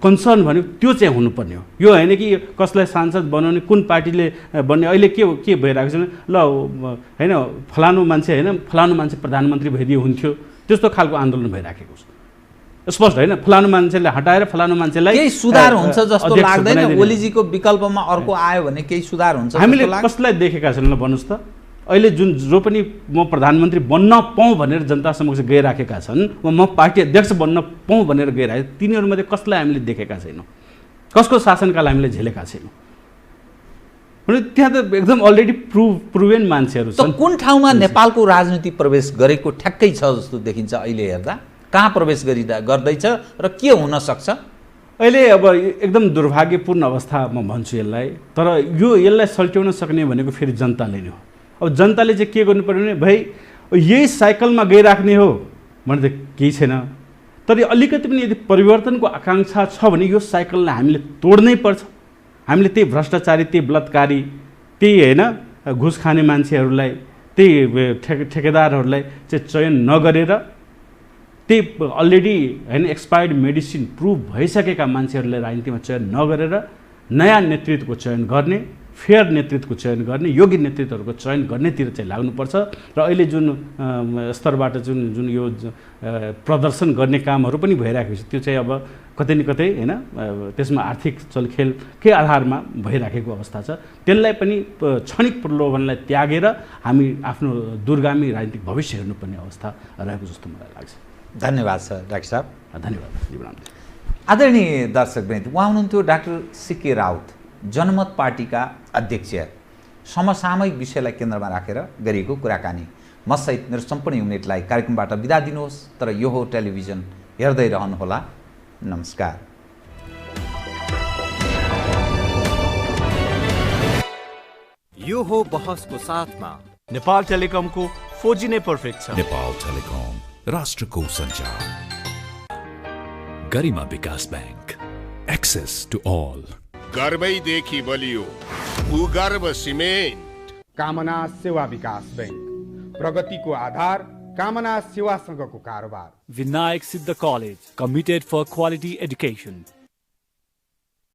Speaker 8: कन्सर्न भनेको त्यो चाहिँ हुनुपर्ने हो। यो होइन कि कसलाई सांसद बनाउने, कुन पार्टीले बन्ने। अहिले के भइरहेको छ ल होइन फलानु मान्छे प्रधानमन्त्री भइदियो हुन्थ्यो, त्यस्तो खालको आन्दोलन भइराखेको छ। स्पष्ट होइन, फलानु मान्छेले हटाएर फलानु मान्छेलाई
Speaker 7: केही सुधार हुन्छ जस्तो लाग्दैन। ओलीजीको विकल्पमा अर्को आयो भने केही सुधार हुन्छ
Speaker 8: हामीले कसलाई देखेका छैनौँ ल भन्नुहोस् त। अहिले जो पनि म प्रधानमन्त्री बन्न पाऊँ भनेर जनता समक्ष गइराखेका छन्, म पार्टी अध्यक्ष बन्न पाऊँ भनेर गइरहेको, तिनीहरूमध्ये कसलाई हामीले देखेका छैनौँ, कसको शासनकाल हामीले झेलेका छैनौँ। भने त्यहाँ त एकदम अलरेडी प्रुभेन मान्छेहरू छन्।
Speaker 7: कुन ठाउँमा नेपालको राजनीति प्रवेश गरेको ठ्याक्कै छ जस्तो देखिन्छ अहिले हेर्दा? कहाँ प्रवेश गर्दैछ र के हुन सक्छ?
Speaker 8: अहिले अब एकदम दुर्भाग्यपूर्ण अवस्था म भन्छु यसलाई। तर यसलाई सल्ट्याउन सक्ने भनेको फेरि जनताले नै हो। अब जनताले चाहिँ के गर्नु पर्यो भने भाइ यही साइकलमा गइराख्ने हो भने त केही छैन, तर अलिकति पनि यदि परिवर्तनको आकाङ्क्षा छ भने यो साइकललाई हामीले तोड्नै पर्छ। हामीले त्यही भ्रष्टाचारी, त्यही बलात्कारी, त्यही होइन घुस खाने मान्छेहरूलाई, त्यही ठेकेदारहरूलाई चाहिँ चयन नगरेर, त्यही अलरेडी होइन एक्सपायर्ड मेडिसिन प्रुभ भइसकेका मान्छेहरूलाई राजनीतिमा चयन नगरेर नयाँ नेतृत्वको चयन गर्ने, फेयर नेतृत्वको चयन गर्ने, योग्य नेतृत्वहरूको चयन गर्नेतिर चाहिँ लाग्नुपर्छ। र अहिले जुन स्तरबाट जुन यो प्रदर्शन गर्ने कामहरू पनि भइरहेको छ, त्यो चाहिँ अब कतै न कतै होइन त्यसमा आर्थिक चलखेलकै आधारमा भइराखेको अवस्था छ। त्यसलाई पनि क्षणिक प्रलोभनलाई त्यागेर हामी आफ्नो दूरगामी राजनीतिक भविष्य हेर्नुपर्ने अवस्था रहेको जस्तो मलाई लाग्छ।
Speaker 7: धन्यवाद सर, डाक्टर साहब।
Speaker 8: धन्यवाद।
Speaker 7: आदरणीय दर्शकवृन्द, उहाँ हुनुहुन्थ्यो डाक्टर सीके राउत, जनमत पार्टीका अध्यक्ष। समसामयिक विषयलाई केन्द्रमा राखेर गरिएको कुराकानी। म सहित मेरो सम्पूर्ण युनिटलाई कार्यक्रमबाट बिदा दिनुहोस्, तर यो हो टेलिभिजन, हेर्दै रहनुहोला। नमस्कार।
Speaker 1: यो हो बहसको साथमा
Speaker 2: नेपाल टेलिकमको 4G नै पर्फेक्ट छ।
Speaker 3: नेपाल टेलिकम, राष्ट्रको सञ्चार। गरिमा विकास बैंक, एक्सेस टु ऑल।
Speaker 4: गर्वैदेखि बलियो भूगर्भ सिमेन्ट।
Speaker 5: कामना सेवा विकास बैंक, प्रगतिको आधार कामना सेवासँगको कारोबार।
Speaker 6: Vinayak Siddha College, committed for quality education.